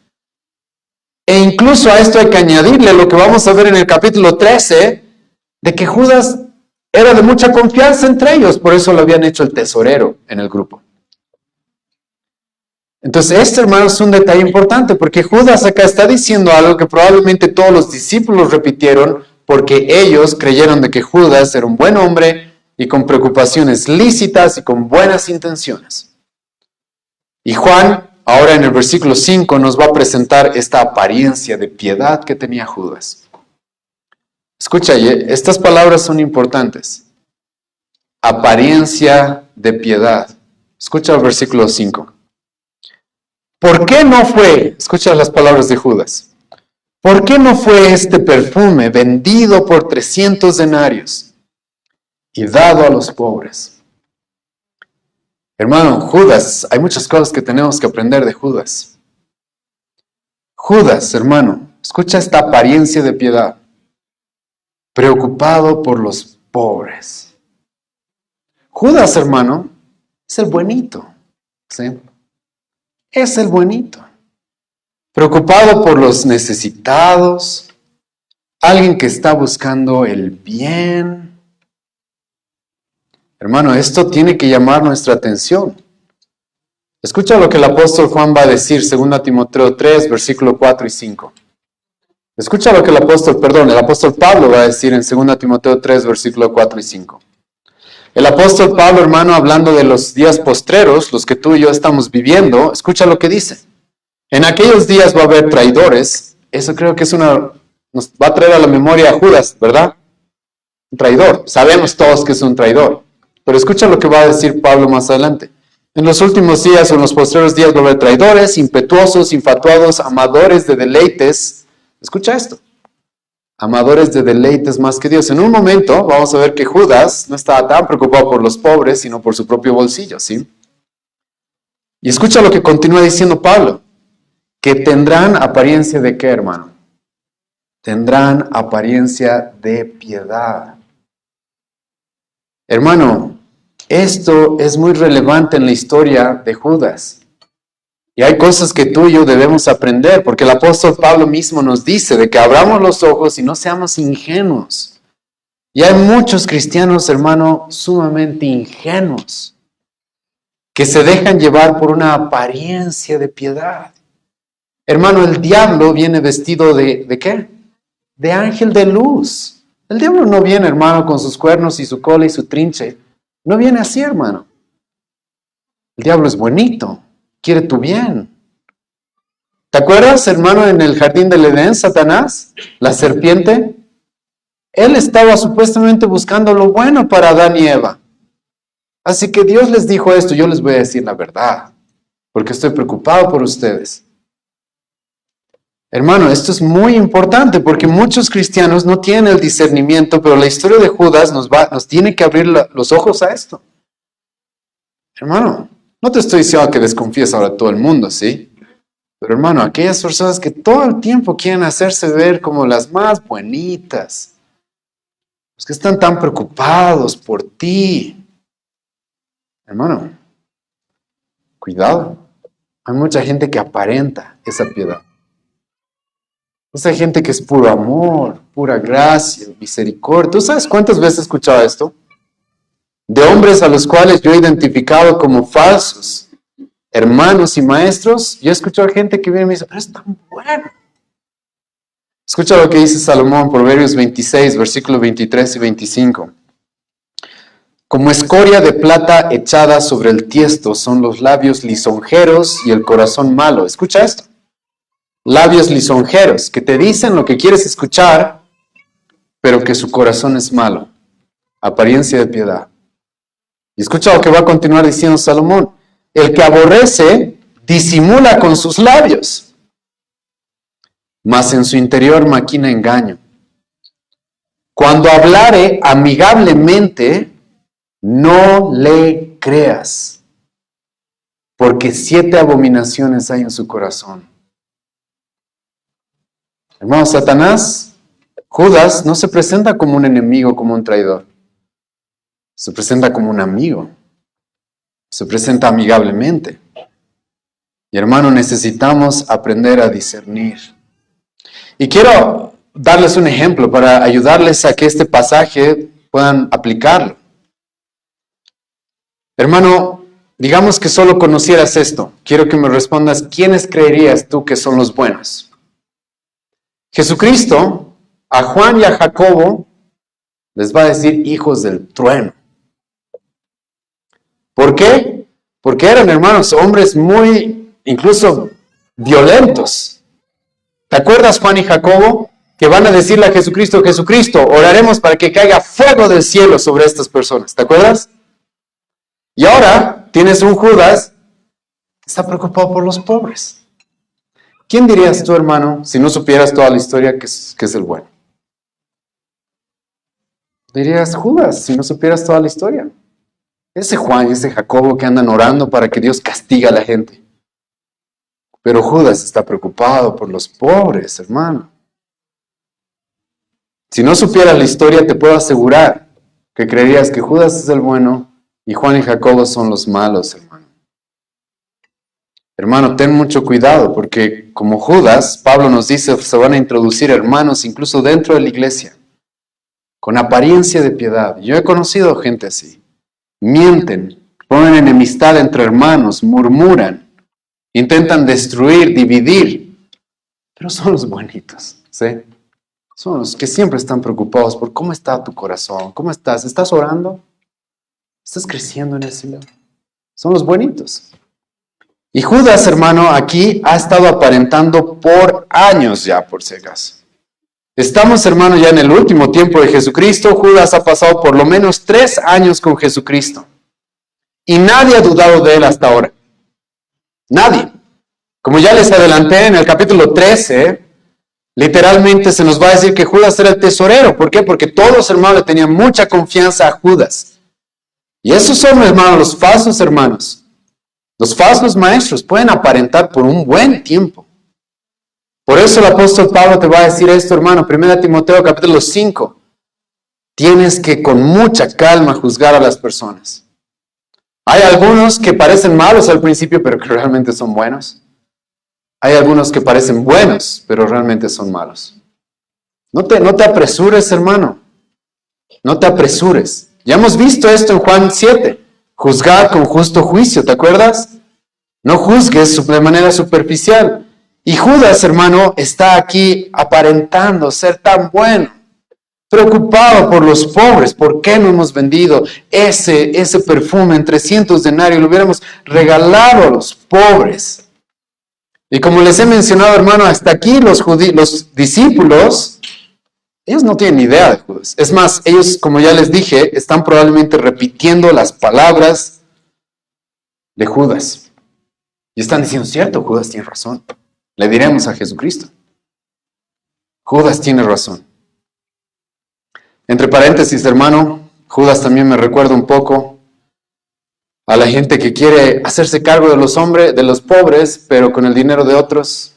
E incluso a esto hay que añadirle lo que vamos a ver en el capítulo 13, de que Judas era de mucha confianza entre ellos, por eso lo habían hecho el tesorero en el grupo. Entonces, este, hermano, es un detalle importante, porque Judas acá está diciendo algo que probablemente todos los discípulos repitieron, porque ellos creyeron de que Judas era un buen hombre y con preocupaciones lícitas y con buenas intenciones. Y Juan, ahora en el versículo 5, nos va a presentar esta apariencia de piedad que tenía Judas. Escucha, estas palabras son importantes. Apariencia de piedad. Escucha el versículo 5. ¿Por qué no fue, escucha las palabras de Judas, ¿por qué no fue este perfume vendido por 300 denarios y dado a los pobres? Hermano, Judas, hay muchas cosas que tenemos que aprender de Judas. Judas, hermano, escucha esta apariencia de piedad, preocupado por los pobres. Judas, hermano, es el buenito, ¿sí? Es el buenito, preocupado por los necesitados, alguien que está buscando el bien. Hermano, esto tiene que llamar nuestra atención. Escucha lo que el apóstol Juan va a decir, 2 Timoteo 3, versículo 4 y 5. Escucha lo que el apóstol Pablo va a decir en 2 Timoteo 3, versículo 4 y 5. El apóstol Pablo, hermano, hablando de los días postreros, los que tú y yo estamos viviendo, escucha lo que dice. En aquellos días va a haber traidores. Eso creo que nos va a traer a la memoria a Judas, ¿verdad? Un traidor. Sabemos todos que es un traidor. Pero escucha lo que va a decir Pablo más adelante. En los últimos días o en los postreros días va a haber traidores, impetuosos, infatuados, amadores de deleites. Escucha esto. Amadores de deleites más que Dios. En un momento vamos a ver que Judas no estaba tan preocupado por los pobres, sino por su propio bolsillo, ¿sí? Y escucha lo que continúa diciendo Pablo, que tendrán apariencia de ¿qué, hermano? Tendrán apariencia de piedad. Hermano, esto es muy relevante en la historia de Judas. Y hay cosas que tú y yo debemos aprender, porque el apóstol Pablo mismo nos dice de que abramos los ojos y no seamos ingenuos. Y hay muchos cristianos, hermano, sumamente ingenuos, que se dejan llevar por una apariencia de piedad. Hermano, el diablo viene vestido ¿de qué? De ángel de luz. El diablo no viene, hermano, con sus cuernos y su cola y su trinche. No viene así, hermano. El diablo es bonito. Quiere tu bien. ¿Te acuerdas, hermano, en el jardín del Edén, Satanás, la serpiente? Él estaba supuestamente buscando lo bueno para Adán y Eva. Así que Dios les dijo esto, yo les voy a decir la verdad, porque estoy preocupado por ustedes. Hermano, esto es muy importante, porque muchos cristianos no tienen el discernimiento, pero la historia de Judas nos tiene que abrir los ojos a esto. Hermano, no te estoy diciendo que desconfíes ahora a todo el mundo, ¿sí? Pero hermano, aquellas personas que todo el tiempo quieren hacerse ver como las más bonitas, los que están tan preocupados por ti, hermano, cuidado. Hay mucha gente que aparenta esa piedad. Esa gente que es puro amor, pura gracia, misericordia. ¿Tú sabes cuántas veces he escuchado esto? De hombres a los cuales yo he identificado como falsos, hermanos y maestros, yo he escuchado gente que viene y me dice, pero es tan bueno. Escucha lo que dice Salomón, Proverbios 26, versículos 23 y 25. Como escoria de plata echada sobre el tiesto son los labios lisonjeros y el corazón malo. ¿Escucha esto? Labios lisonjeros, que te dicen lo que quieres escuchar, pero que su corazón es malo. Apariencia de piedad. Y escucha lo que va a continuar diciendo Salomón. El que aborrece disimula con sus labios, mas en su interior maquina engaño. Cuando hablare amigablemente, no le creas, porque 7 abominaciones hay en su corazón. Hermano, Satanás, Judas, no se presenta como un enemigo, como un traidor. Se presenta como un amigo. Se presenta amigablemente. Y hermano, necesitamos aprender a discernir. Y quiero darles un ejemplo para ayudarles a que este pasaje puedan aplicarlo. Hermano, digamos que solo conocieras esto. Quiero que me respondas, ¿quiénes creerías tú que son los buenos? Jesucristo, a Juan y a Jacobo, les va a decir hijos del trueno. ¿Por qué? Porque eran, hermanos, hombres muy, incluso violentos. ¿Te acuerdas, Juan y Jacobo? Que van a decirle a Jesucristo, Jesucristo, oraremos para que caiga fuego del cielo sobre estas personas. ¿Te acuerdas? Y ahora tienes un Judas que está preocupado por los pobres. ¿Quién dirías tú, hermano, si no supieras toda la historia, que es el bueno? Dirías Judas, si no supieras toda la historia. Ese Juan y ese Jacobo que andan orando para que Dios castigue a la gente. Pero Judas está preocupado por los pobres, hermano. Si no supieras la historia, te puedo asegurar que creerías que Judas es el bueno y Juan y Jacobo son los malos, hermano. Hermano, ten mucho cuidado, porque como Judas, Pablo nos dice, se van a introducir hermanos incluso dentro de la iglesia, con apariencia de piedad. Yo he conocido gente así. Mienten, ponen enemistad entre hermanos, murmuran, intentan destruir, dividir, pero son los buenitos, ¿sí? Son los que siempre están preocupados por cómo está tu corazón, cómo estás, ¿estás orando? ¿Estás creciendo en el Señor? Son los buenitos. Y Judas, hermano, aquí ha estado aparentando por años ya, por si acaso. Estamos, hermano, ya en el último tiempo de Jesucristo. Judas ha pasado por lo menos 3 años con Jesucristo. Y nadie ha dudado de él hasta ahora. Nadie. Como ya les adelanté en el capítulo 13, literalmente se nos va a decir que Judas era el tesorero. ¿Por qué? Porque todos, hermanos, le tenían mucha confianza a Judas. Y esos son, hermanos, los falsos hermanos. Los falsos maestros pueden aparentar por un buen tiempo. Por eso el apóstol Pablo te va a decir esto, hermano, 1 Timoteo capítulo 5. Tienes que con mucha calma juzgar a las personas. Hay algunos que parecen malos al principio, pero que realmente son buenos. Hay algunos que parecen buenos, pero realmente son malos. No te apresures, hermano. No te apresures. Ya hemos visto esto en Juan 7. Juzgar con justo juicio, ¿te acuerdas? No juzgues de manera superficial. Y Judas, hermano, está aquí aparentando ser tan bueno, preocupado por los pobres. ¿Por qué no hemos vendido ese perfume en 300 denarios? Lo hubiéramos regalado a los pobres. Y como les he mencionado, hermano, hasta aquí los discípulos, ellos no tienen idea de Judas. Es más, ellos, como ya les dije, están probablemente repitiendo las palabras de Judas. Y están diciendo, cierto, Judas tiene razón. Le diremos a Jesucristo. Judas tiene razón. Entre paréntesis, hermano, Judas también me recuerda un poco a la gente que quiere hacerse cargo de los hombres, de los pobres, pero con el dinero de otros.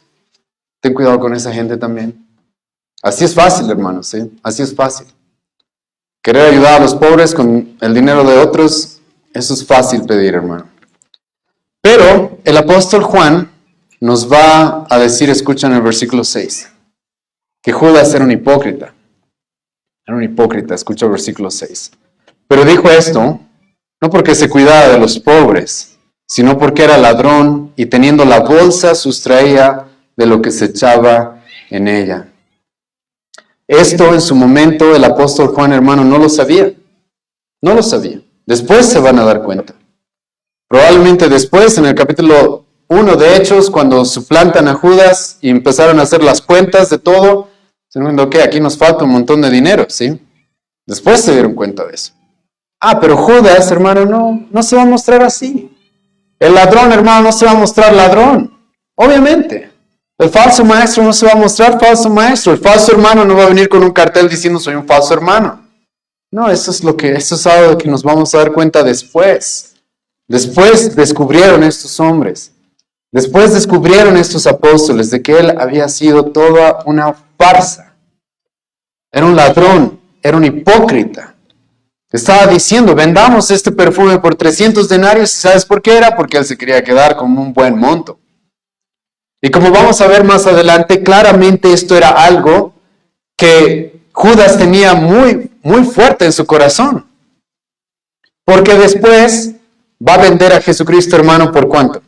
Ten cuidado con esa gente también. Así es fácil, hermanos, ¿sí? Así es fácil. Querer ayudar a los pobres con el dinero de otros, eso es fácil pedir, hermano. Pero el apóstol Juan nos va a decir, escucha en el versículo 6, que Judas era un hipócrita. Era un hipócrita, escucha el versículo 6. Pero dijo esto, no porque se cuidaba de los pobres, sino porque era ladrón y teniendo la bolsa sustraía de lo que se echaba en ella. Esto en su momento el apóstol Juan, hermano, no lo sabía. No lo sabía. Después se van a dar cuenta. Probablemente después, en el capítulo 1 de Hechos, cuando suplantan a Judas y empezaron a hacer las cuentas de todo, se dieron cuenta, ok, aquí nos falta un montón de dinero, ¿sí? Después se dieron cuenta de eso. Pero Judas, hermano, no se va a mostrar así. El ladrón, hermano, no se va a mostrar ladrón. Obviamente. El falso maestro no se va a mostrar falso maestro. El falso hermano no va a venir con un cartel diciendo soy un falso hermano. No, eso es algo que nos vamos a dar cuenta después. Después descubrieron estos hombres. Después descubrieron estos apóstoles de que él había sido toda una farsa. Era un ladrón, era un hipócrita. Estaba diciendo, vendamos este perfume por 300 denarios. ¿Y sabes por qué era? Porque él se quería quedar con un buen monto. Y como vamos a ver más adelante, claramente esto era algo que Judas tenía muy, muy fuerte en su corazón. Porque después va a vender a Jesucristo, hermano, ¿por cuánto?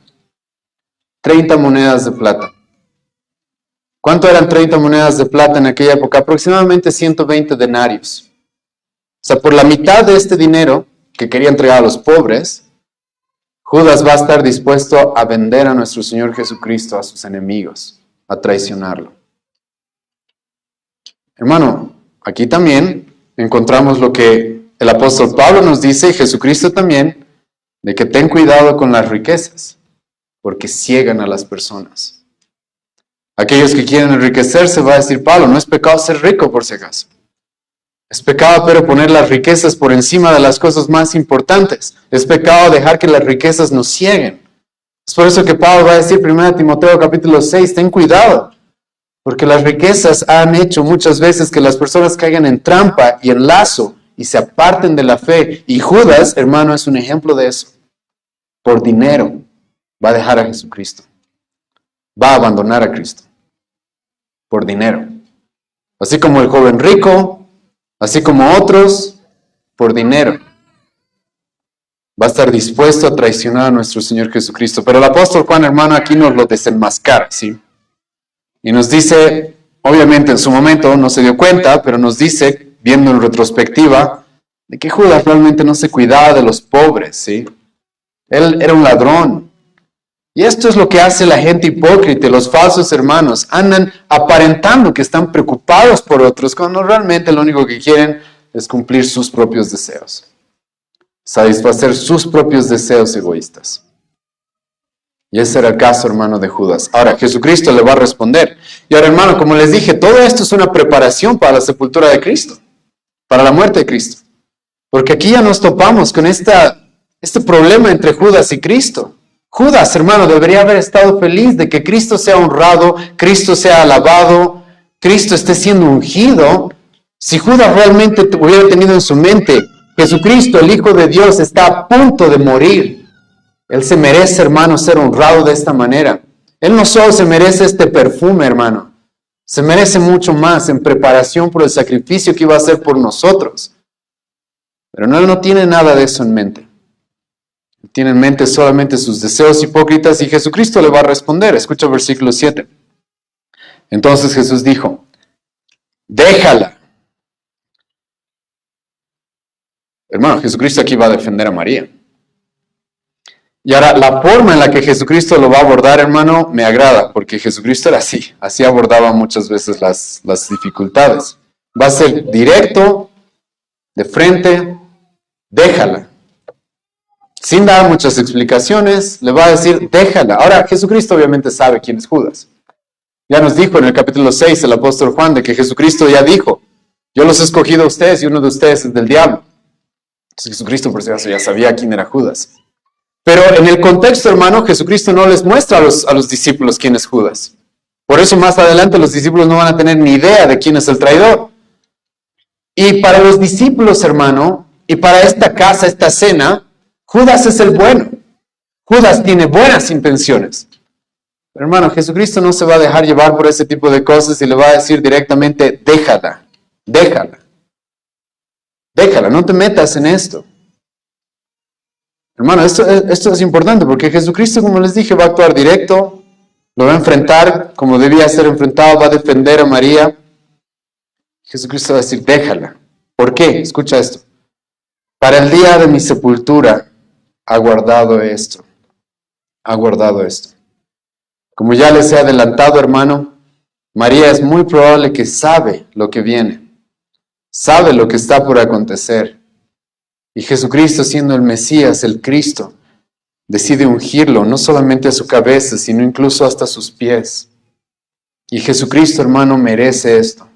30 monedas de plata. ¿Cuánto eran 30 monedas de plata en aquella época? Aproximadamente 120 denarios. O sea, por la mitad de este dinero que quería entregar a los pobres, Judas va a estar dispuesto a vender a nuestro Señor Jesucristo a sus enemigos, a traicionarlo. Hermano, aquí también encontramos lo que el apóstol Pablo nos dice, y Jesucristo también, de que ten cuidado con las riquezas, porque ciegan a las personas. Aquellos que quieren enriquecerse, va a decir Pablo, no es pecado ser rico por si acaso. Es pecado, pero poner las riquezas por encima de las cosas más importantes. Es pecado dejar que las riquezas nos cieguen. Es por eso que Pablo va a decir 1 Timoteo capítulo 6, ten cuidado, porque las riquezas han hecho muchas veces que las personas caigan en trampa y en lazo y se aparten de la fe. Y Judas, hermano, es un ejemplo de eso. Por dinero va a dejar a Jesucristo. Va a abandonar a Cristo. Por dinero. Así como el joven rico, así como otros, por dinero. Va a estar dispuesto a traicionar a nuestro Señor Jesucristo. Pero el apóstol Juan, hermano, aquí nos lo desenmascara, ¿sí? Y nos dice, obviamente en su momento no se dio cuenta, pero nos dice, viendo en retrospectiva, de que Judas realmente no se cuidaba de los pobres, ¿sí? Él era un ladrón. Y esto es lo que hace la gente hipócrita, los falsos hermanos. Andan aparentando que están preocupados por otros, cuando realmente lo único que quieren es cumplir sus propios deseos. Satisfacer sus propios deseos egoístas. Y ese era el caso, hermano, de Judas. Ahora, Jesucristo le va a responder. Y ahora, hermano, como les dije, todo esto es una preparación para la sepultura de Cristo, para la muerte de Cristo. Porque aquí ya nos topamos con este problema entre Judas y Cristo. Judas, hermano, debería haber estado feliz de que Cristo sea honrado, Cristo sea alabado, Cristo esté siendo ungido. Si Judas realmente hubiera tenido en su mente, Jesucristo, el Hijo de Dios, está a punto de morir. Él se merece, hermano, ser honrado de esta manera. Él no solo se merece este perfume, hermano, se merece mucho más en preparación por el sacrificio que iba a hacer por nosotros. Pero él no tiene nada de eso en mente. Tiene en mente solamente sus deseos hipócritas y Jesucristo le va a responder. Escucha el versículo 7. Entonces Jesús dijo, déjala. Hermano, Jesucristo aquí va a defender a María. Y ahora, la forma en la que Jesucristo lo va a abordar, hermano, me agrada, porque Jesucristo era así abordaba muchas veces las dificultades. Va a ser directo, de frente, déjala. Sin dar muchas explicaciones, le va a decir, déjala. Ahora, Jesucristo obviamente sabe quién es Judas. Ya nos dijo en el capítulo 6 el apóstol Juan de que Jesucristo ya dijo, yo los he escogido a ustedes y uno de ustedes es del diablo. Entonces Jesucristo por si acaso ya sabía quién era Judas. Pero en el contexto, hermano, Jesucristo no les muestra a los discípulos quién es Judas. Por eso más adelante los discípulos no van a tener ni idea de quién es el traidor. Y para los discípulos, hermano, y para esta casa, esta cena, Judas es el bueno. Judas tiene buenas intenciones. Pero hermano, Jesucristo no se va a dejar llevar por ese tipo de cosas y le va a decir directamente, déjala, déjala. Déjala, no te metas en esto. Hermano, esto es importante porque Jesucristo, como les dije, va a actuar directo, lo va a enfrentar como debía ser enfrentado, va a defender a María. Jesucristo va a decir, déjala. ¿Por qué? Escucha esto. Para el día de mi sepultura ha guardado esto. Ha guardado esto. Como ya les he adelantado, hermano, María es muy probable que sabe lo que viene. Sabe lo que está por acontecer. Y Jesucristo, siendo el Mesías, el Cristo, decide ungirlo, no solamente a su cabeza, sino incluso hasta sus pies. Y Jesucristo, hermano, merece esto.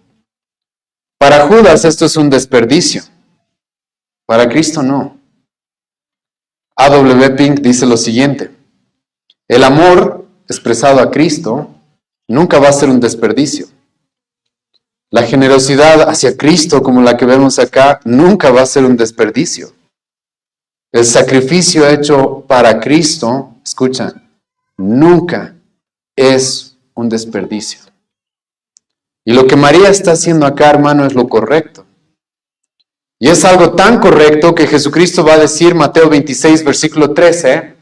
Para Judas esto es un desperdicio. Para Cristo no. A.W. Pink dice lo siguiente: el amor expresado a Cristo nunca va a ser un desperdicio. La generosidad hacia Cristo, como la que vemos acá, nunca va a ser un desperdicio. El sacrificio hecho para Cristo, escucha, nunca es un desperdicio. Y lo que María está haciendo acá, hermano, es lo correcto. Y es algo tan correcto que Jesucristo va a decir, Mateo 26, versículo 13,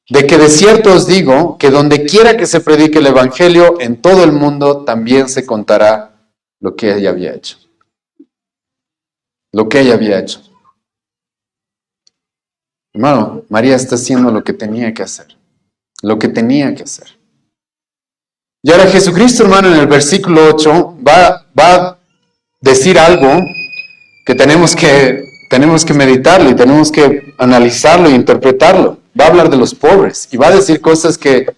de que de cierto os digo que donde quiera que se predique el Evangelio, en todo el mundo también se contará lo que ella había hecho. Lo que ella había hecho. Hermano, María está haciendo lo que tenía que hacer. Lo que tenía que hacer. Y ahora Jesucristo, hermano, en el versículo 8 va a decir algo que tenemos que meditarlo y tenemos que analizarlo e interpretarlo. Va a hablar de los pobres y va a decir cosas que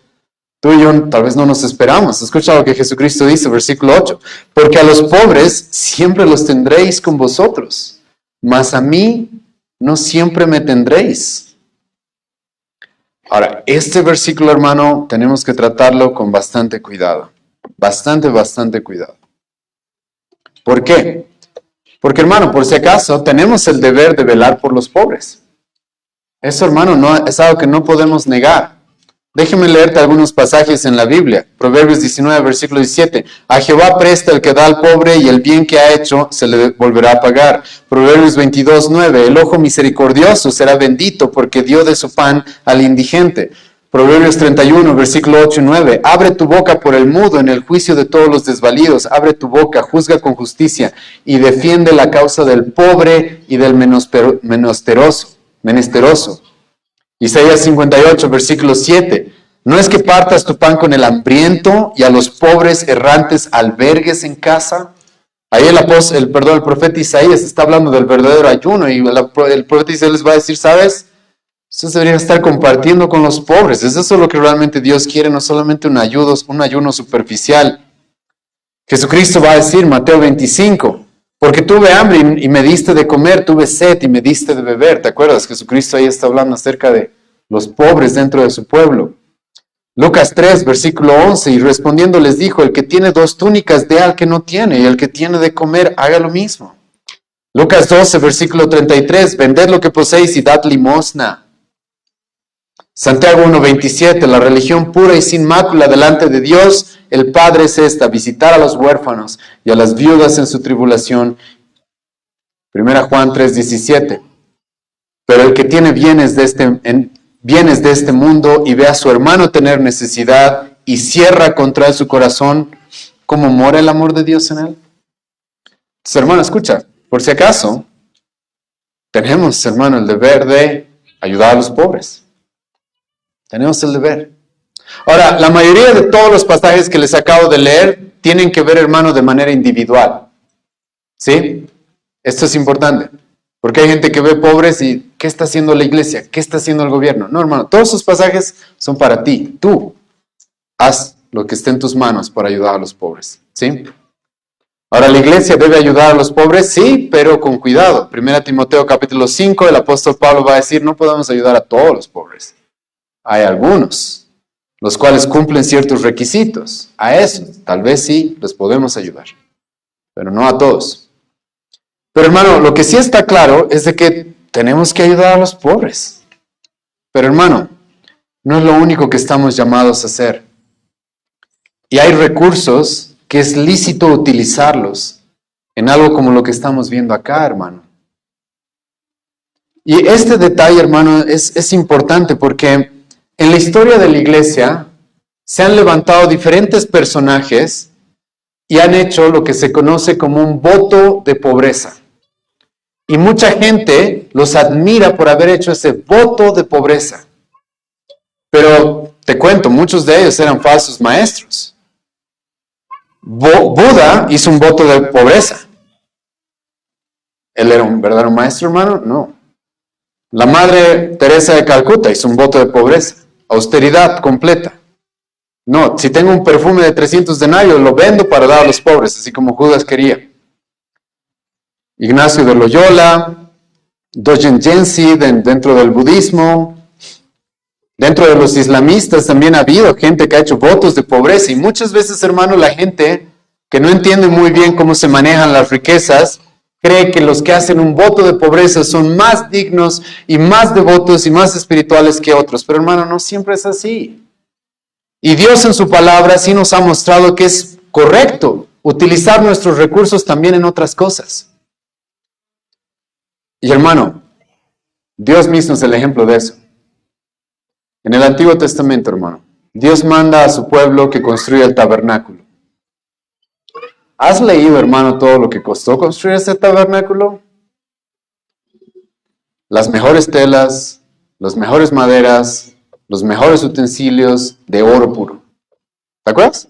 tú y yo tal vez no nos esperamos. Escucha lo que Jesucristo dice, versículo 8. Porque a los pobres siempre los tendréis con vosotros, mas a mí no siempre me tendréis. Ahora, este versículo, hermano, tenemos que tratarlo con bastante cuidado. Bastante cuidado. ¿Por qué? Porque, hermano, por si acaso, tenemos el deber de velar por los pobres. Eso, hermano, no, es algo que no podemos negar. Déjeme leerte algunos pasajes en la Biblia. Proverbios 19, versículo 17. A Jehová presta el que da al pobre y el bien que ha hecho se le volverá a pagar. Proverbios 22, 9. El ojo misericordioso será bendito porque dio de su pan al indigente. Proverbios 31, versículo 8 y 9. Abre tu boca por el mudo en el juicio de todos los desvalidos. Abre tu boca, juzga con justicia y defiende la causa del pobre y del menesteroso. Isaías 58, versículo 7. No es que partas tu pan con el hambriento y a los pobres errantes albergues en casa. Ahí el profeta Isaías está hablando del verdadero ayuno y el profeta Isaías les va a decir, ¿sabes? Ustedes deberían estar compartiendo con los pobres. Es eso lo que realmente Dios quiere, no solamente un ayuno superficial. Jesucristo va a decir, Mateo 25, porque tuve hambre y me diste de comer, tuve sed y me diste de beber. ¿Te acuerdas? Jesucristo ahí está hablando acerca de los pobres dentro de su pueblo. Lucas 3, versículo 11, y respondiendo les dijo, el que tiene 2 túnicas dé al que no tiene, y el que tiene de comer haga lo mismo. Lucas 12, versículo 33, vended lo que poseéis y dad limosna. Santiago 1, 27, la religión pura y sin mácula delante de Dios, el Padre es esta, visitar a los huérfanos y a las viudas en su tribulación. 1 Juan 3, 17, pero el que tiene bienes de este mundo y ve a su hermano tener necesidad y cierra contra él su corazón, ¿cómo mora el amor de Dios en él? Entonces, hermano, escucha, por si acaso, tenemos, hermano, el deber de ayudar a los pobres. Tenemos el deber. Ahora, la mayoría de todos los pasajes que les acabo de leer tienen que ver, hermano, de manera individual. ¿Sí? Esto es importante. Porque hay gente que ve pobres y ¿qué está haciendo la iglesia? ¿Qué está haciendo el gobierno? No, hermano, todos esos pasajes son para ti. Tú haz lo que esté en tus manos para ayudar a los pobres. ¿Sí? Ahora, ¿la iglesia debe ayudar a los pobres? Sí, pero con cuidado. 1 Timoteo capítulo 5, el apóstol Pablo va a decir, no podemos ayudar a todos los pobres. Hay algunos, los cuales cumplen ciertos requisitos. A esos, tal vez sí, les podemos ayudar, pero no a todos. Pero hermano, lo que sí está claro es de que tenemos que ayudar a los pobres. Pero hermano, no es lo único que estamos llamados a hacer. Y hay recursos que es lícito utilizarlos en algo como lo que estamos viendo acá, hermano. Y este detalle, hermano, es importante porque en la historia de la iglesia se han levantado diferentes personajes y han hecho lo que se conoce como un voto de pobreza. Y mucha gente los admira por haber hecho ese voto de pobreza. Pero te cuento, muchos de ellos eran falsos maestros. Buda hizo un voto de pobreza. ¿Él era un verdadero maestro, hermano? No. La Madre Teresa de Calcuta hizo un voto de pobreza, austeridad completa. No, si tengo un perfume de 300 denarios, lo vendo para dar a los pobres, así como Judas quería. Ignacio de Loyola, Dogen Gensi dentro del budismo. Dentro de los islamistas también ha habido gente que ha hecho votos de pobreza. Y muchas veces, hermano, la gente que no entiende muy bien cómo se manejan las riquezas, cree que los que hacen un voto de pobreza son más dignos y más devotos y más espirituales que otros. Pero hermano, no siempre es así. Y Dios en su palabra sí nos ha mostrado que es correcto utilizar nuestros recursos también en otras cosas. Y hermano, Dios mismo es el ejemplo de eso. En el Antiguo Testamento, hermano, Dios manda a su pueblo que construya el tabernáculo. ¿Has leído, hermano, todo lo que costó construir ese tabernáculo? Las mejores telas, las mejores maderas, los mejores utensilios de oro puro. ¿Te acuerdas?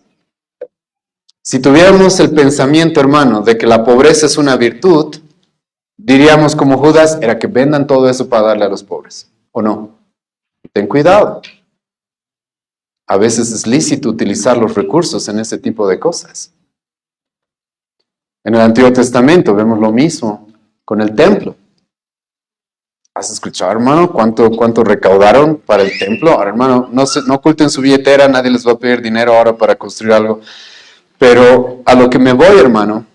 Si tuviéramos el pensamiento, hermano, de que la pobreza es una virtud, diríamos como Judas, era que vendan todo eso para darle a los pobres, ¿o no? Ten cuidado. A veces es lícito utilizar los recursos en ese tipo de cosas. En el Antiguo Testamento vemos lo mismo con el templo. ¿Has escuchado, hermano, cuánto recaudaron para el templo? Ahora, hermano, no oculten su billetera, nadie les va a pedir dinero ahora para construir algo. Pero a lo que me voy, hermano,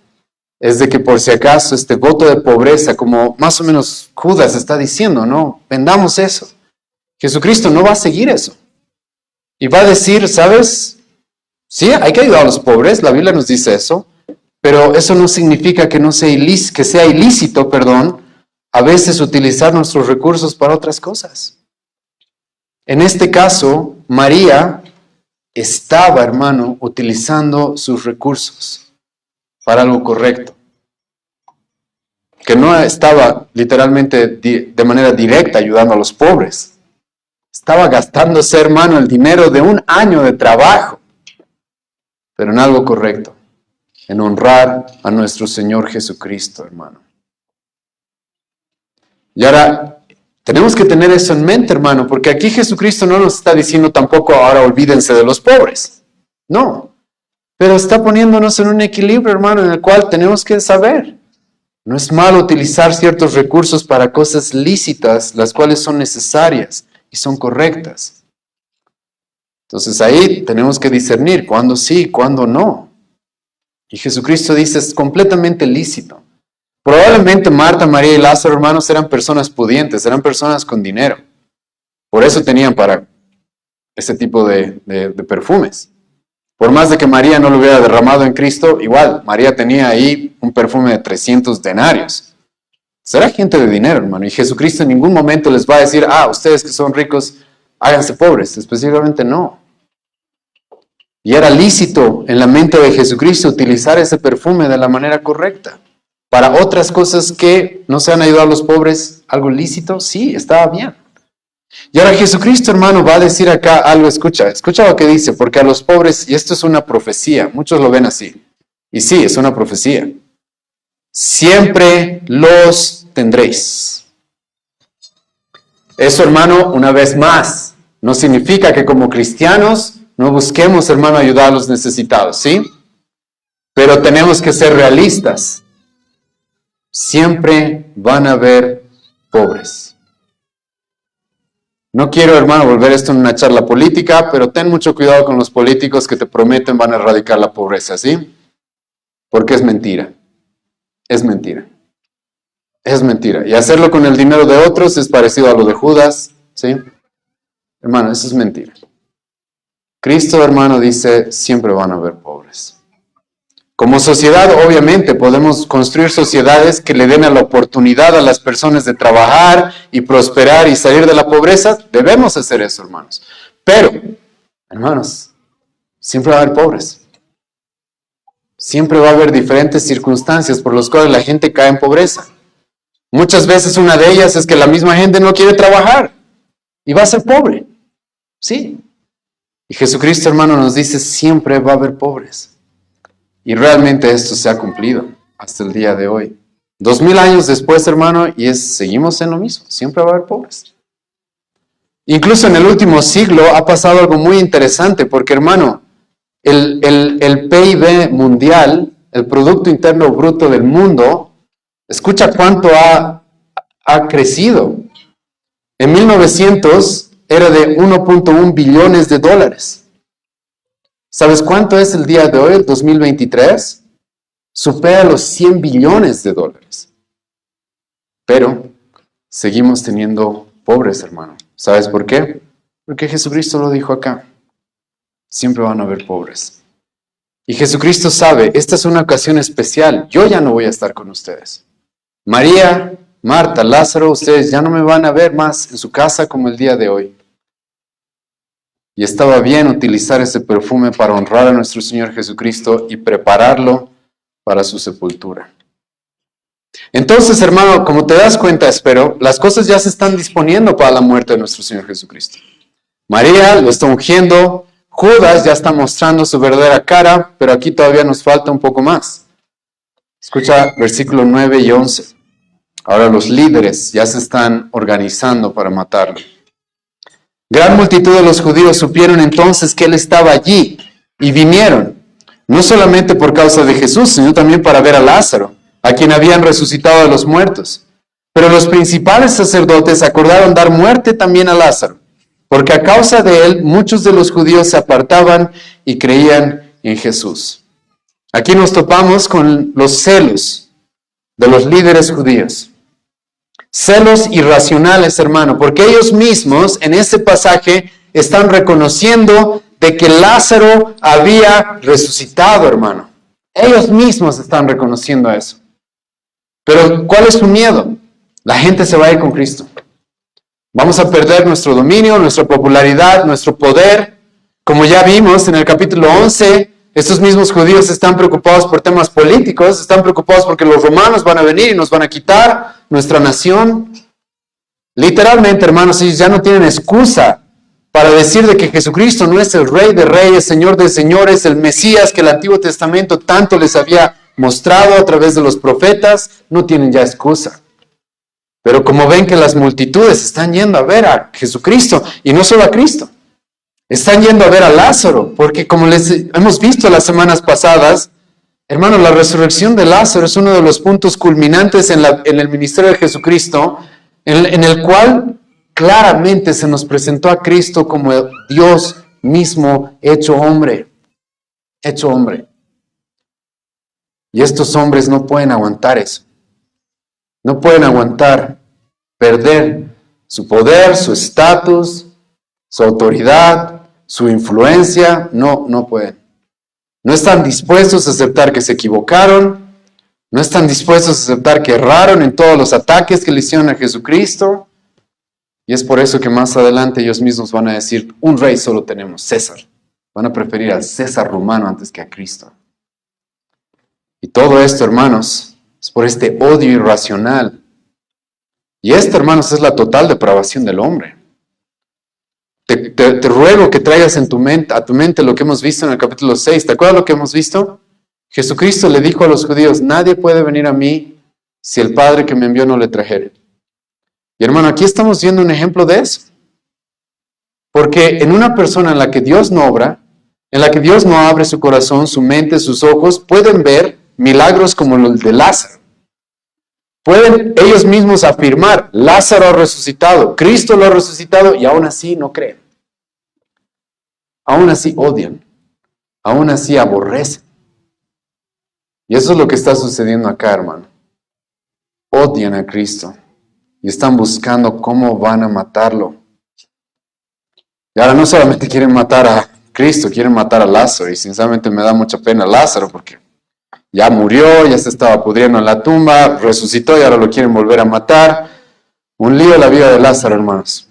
es de que por si acaso este voto de pobreza, como más o menos Judas está diciendo, no, vendamos eso. Jesucristo no va a seguir eso. Y va a decir, ¿sabes? Sí, hay que ayudar a los pobres, la Biblia nos dice eso, pero eso no significa que sea ilícito, a veces utilizar nuestros recursos para otras cosas. En este caso, María estaba, hermano, utilizando sus recursos para algo correcto. Que no estaba literalmente de manera directa ayudando a los pobres. Estaba gastándose, hermano, el dinero de un año de trabajo, pero en algo correcto, en honrar a nuestro Señor Jesucristo, hermano. Y ahora, tenemos que tener eso en mente, hermano, porque aquí Jesucristo no nos está diciendo tampoco ahora olvídense de los pobres. No, pero está poniéndonos en un equilibrio, hermano, en el cual tenemos que saber. No es malo utilizar ciertos recursos para cosas lícitas, las cuales son necesarias y son correctas. Entonces ahí tenemos que discernir cuándo sí, cuándo no. Y Jesucristo dice, es completamente lícito. Probablemente Marta, María y Lázaro, hermanos, eran personas pudientes, eran personas con dinero. Por eso tenían para ese tipo de perfumes. Por más de que María no lo hubiera derramado en Cristo, igual, María tenía ahí un perfume de 300 denarios. Será gente de dinero, hermano, y Jesucristo en ningún momento les va a decir, ustedes que son ricos, háganse pobres, específicamente no. Y era lícito en la mente de Jesucristo utilizar ese perfume de la manera correcta. Para otras cosas que no se han ayudado a los pobres, algo lícito, sí, estaba bien. Y ahora Jesucristo, hermano, va a decir acá algo, escucha lo que dice, porque a los pobres, y esto es una profecía, muchos lo ven así, y sí, es una profecía. Siempre los tendréis. Eso, hermano, una vez más, no significa que como cristianos no busquemos, hermano, ayudar a los necesitados, ¿sí? Pero tenemos que ser realistas. Siempre van a haber pobres. No quiero, hermano, volver esto en una charla política, pero ten mucho cuidado con los políticos que te prometen van a erradicar la pobreza, ¿sí? Porque es mentira. Es mentira. Es mentira. Y hacerlo con el dinero de otros es parecido a lo de Judas, ¿sí? Hermano, eso es mentira. Cristo, hermano, dice, siempre van a haber pobres. Como sociedad, obviamente, podemos construir sociedades que le den la oportunidad a las personas de trabajar y prosperar y salir de la pobreza. Debemos hacer eso, hermanos. Pero, hermanos, siempre va a haber pobres. Siempre va a haber diferentes circunstancias por las cuales la gente cae en pobreza. Muchas veces una de ellas es que la misma gente no quiere trabajar y va a ser pobre. Sí. Y Jesucristo, hermano, nos dice, siempre va a haber pobres. Y realmente esto se ha cumplido hasta el día de hoy. 2000 años después, hermano, y seguimos en lo mismo. Siempre va a haber pobres. Incluso en el último siglo ha pasado algo muy interesante, porque, hermano, el PIB mundial, el Producto Interno Bruto del mundo, escucha cuánto ha crecido. En 1900 era de 1.1 billones de dólares. ¿Sabes cuánto es el día de hoy, el 2023? Supera los 100 billones de dólares. Pero seguimos teniendo pobres, hermano. ¿Sabes por qué? Porque Jesucristo lo dijo acá. Siempre van a haber pobres. Y Jesucristo sabe, esta es una ocasión especial. Yo ya no voy a estar con ustedes. María, Marta, Lázaro, ustedes ya no me van a ver más en su casa como el día de hoy. Y estaba bien utilizar ese perfume para honrar a nuestro Señor Jesucristo y prepararlo para su sepultura. Entonces, hermano, como te das cuenta, espero, las cosas ya se están disponiendo para la muerte de nuestro Señor Jesucristo. María lo está ungiendo, Judas ya está mostrando su verdadera cara, pero aquí todavía nos falta un poco más. Escucha versículos 9 y 11. Ahora los líderes ya se están organizando para matarlo. Gran multitud de los judíos supieron entonces que él estaba allí y vinieron, no solamente por causa de Jesús, sino también para ver a Lázaro, a quien habían resucitado de los muertos. Pero los principales sacerdotes acordaron dar muerte también a Lázaro, porque a causa de él muchos de los judíos se apartaban y creían en Jesús. Aquí nos topamos con los celos de los líderes judíos. Celos irracionales, hermano, porque ellos mismos en este pasaje están reconociendo de que Lázaro había resucitado, hermano. Ellos mismos están reconociendo eso. Pero, ¿cuál es su miedo? La gente se va a ir con Cristo. Vamos a perder nuestro dominio, nuestra popularidad, nuestro poder. Como ya vimos en el capítulo 11, estos mismos judíos están preocupados por temas políticos, están preocupados porque los romanos van a venir y nos van a quitar nuestra nación. Literalmente, hermanos, ellos ya no tienen excusa para decir de que Jesucristo no es el Rey de Reyes, Señor de Señores, el Mesías que el Antiguo Testamento tanto les había mostrado a través de los profetas. No tienen ya excusa. Pero como ven que las multitudes están yendo a ver a Jesucristo, y no solo a Cristo, están yendo a ver a Lázaro, porque como les hemos visto las semanas pasadas, hermano, la resurrección de Lázaro es uno de los puntos culminantes en el ministerio de Jesucristo, en el cual claramente se nos presentó a Cristo como Dios mismo hecho hombre. Hecho hombre. Y estos hombres no pueden aguantar eso. No pueden aguantar perder su poder, su estatus, su autoridad, su influencia. No pueden. No están dispuestos a aceptar que se equivocaron. No están dispuestos a aceptar que erraron en todos los ataques que le hicieron a Jesucristo. Y es por eso que más adelante ellos mismos van a decir, un rey solo tenemos, César. Van a preferir al César romano antes que a Cristo. Y todo esto, hermanos, es por este odio irracional. Y esta, hermanos, es la total depravación del hombre. Te ruego que traigas a tu mente lo que hemos visto en el capítulo 6. ¿Te acuerdas lo que hemos visto? Jesucristo le dijo a los judíos, nadie puede venir a mí si el Padre que me envió no le trajere. Y hermano, aquí estamos viendo un ejemplo de eso. Porque en una persona en la que Dios no obra, en la que Dios no abre su corazón, su mente, sus ojos, pueden ver milagros como los de Lázaro. Pueden ellos mismos afirmar, Lázaro ha resucitado, Cristo lo ha resucitado, y aún así no creen. Aún así odian, aún así aborrecen. Y eso es lo que está sucediendo acá, hermano. Odian a Cristo y están buscando cómo van a matarlo. Y ahora no solamente quieren matar a Cristo, quieren matar a Lázaro, y sinceramente me da mucha pena Lázaro porque ya murió, ya se estaba pudriendo en la tumba, resucitó y ahora lo quieren volver a matar. Un lío la vida de Lázaro, hermanos.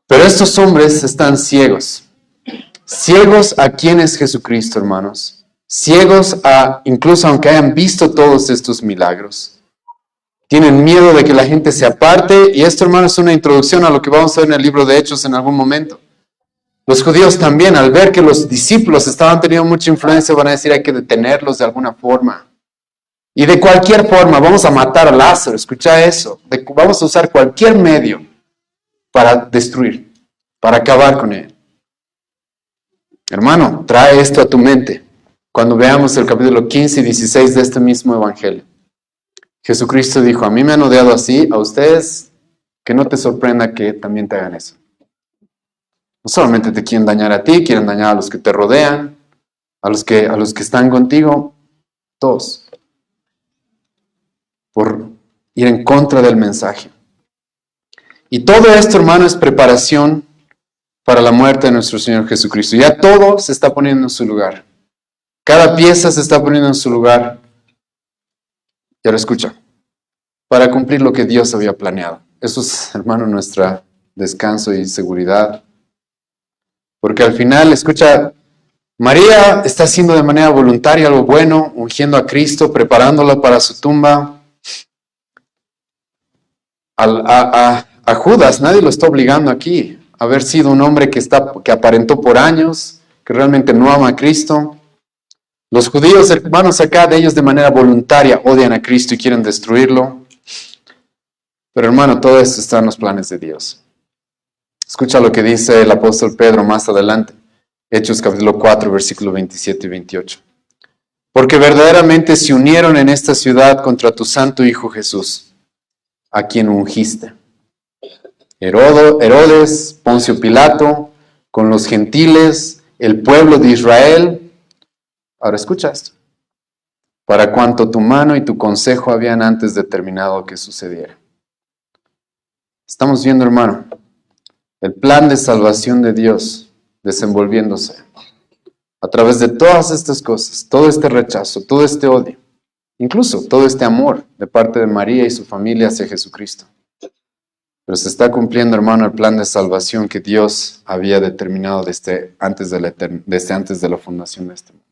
Pero estos hombres están ciegos. Ciegos a quién es Jesucristo, hermanos. Ciegos a, incluso aunque hayan visto todos estos milagros. Tienen miedo de que la gente se aparte. Y esto, hermano, es una introducción a lo que vamos a ver en el libro de Hechos en algún momento. Los judíos también, al ver que los discípulos estaban teniendo mucha influencia, van a decir hay que detenerlos de alguna forma. Y de cualquier forma, vamos a matar a Lázaro, escucha eso. Vamos a usar cualquier medio para destruir, para acabar con él. Hermano, trae esto a tu mente cuando veamos el capítulo 15 y 16 de este mismo evangelio. Jesucristo dijo, a mí me han odiado así, a ustedes, que no te sorprenda que también te hagan eso. No solamente te quieren dañar a ti, quieren dañar a los que te rodean, a los que están contigo, todos. Por ir en contra del mensaje. Y todo esto, hermano, es preparación para la muerte de nuestro Señor Jesucristo. Ya todo se está poniendo en su lugar. Cada pieza se está poniendo en su lugar. Y ahora escucha, para cumplir lo que Dios había planeado. Eso es, hermano, nuestro descanso y seguridad. Porque al final, escucha, María está haciendo de manera voluntaria algo bueno, ungiendo a Cristo, preparándolo para su tumba. A Judas, nadie lo está obligando aquí a haber sido un hombre que aparentó por años, que realmente no ama a Cristo. Los judíos, hermanos, acá de ellos de manera voluntaria odian a Cristo y quieren destruirlo. Pero hermano, todo esto está en los planes de Dios. Escucha lo que dice el apóstol Pedro más adelante, Hechos capítulo 4, versículo 27 y 28. Porque verdaderamente se unieron en esta ciudad contra tu santo Hijo Jesús, a quien ungiste. Herodes, Poncio Pilato, con los gentiles, el pueblo de Israel. Ahora escucha esto. Para cuanto tu mano y tu consejo habían antes determinado que sucediera. Estamos viendo, hermano, el plan de salvación de Dios desenvolviéndose a través de todas estas cosas, todo este rechazo, todo este odio, incluso todo este amor de parte de María y su familia hacia Jesucristo. Pero se está cumpliendo, hermano, el plan de salvación que Dios había determinado desde antes de la fundación de este mundo.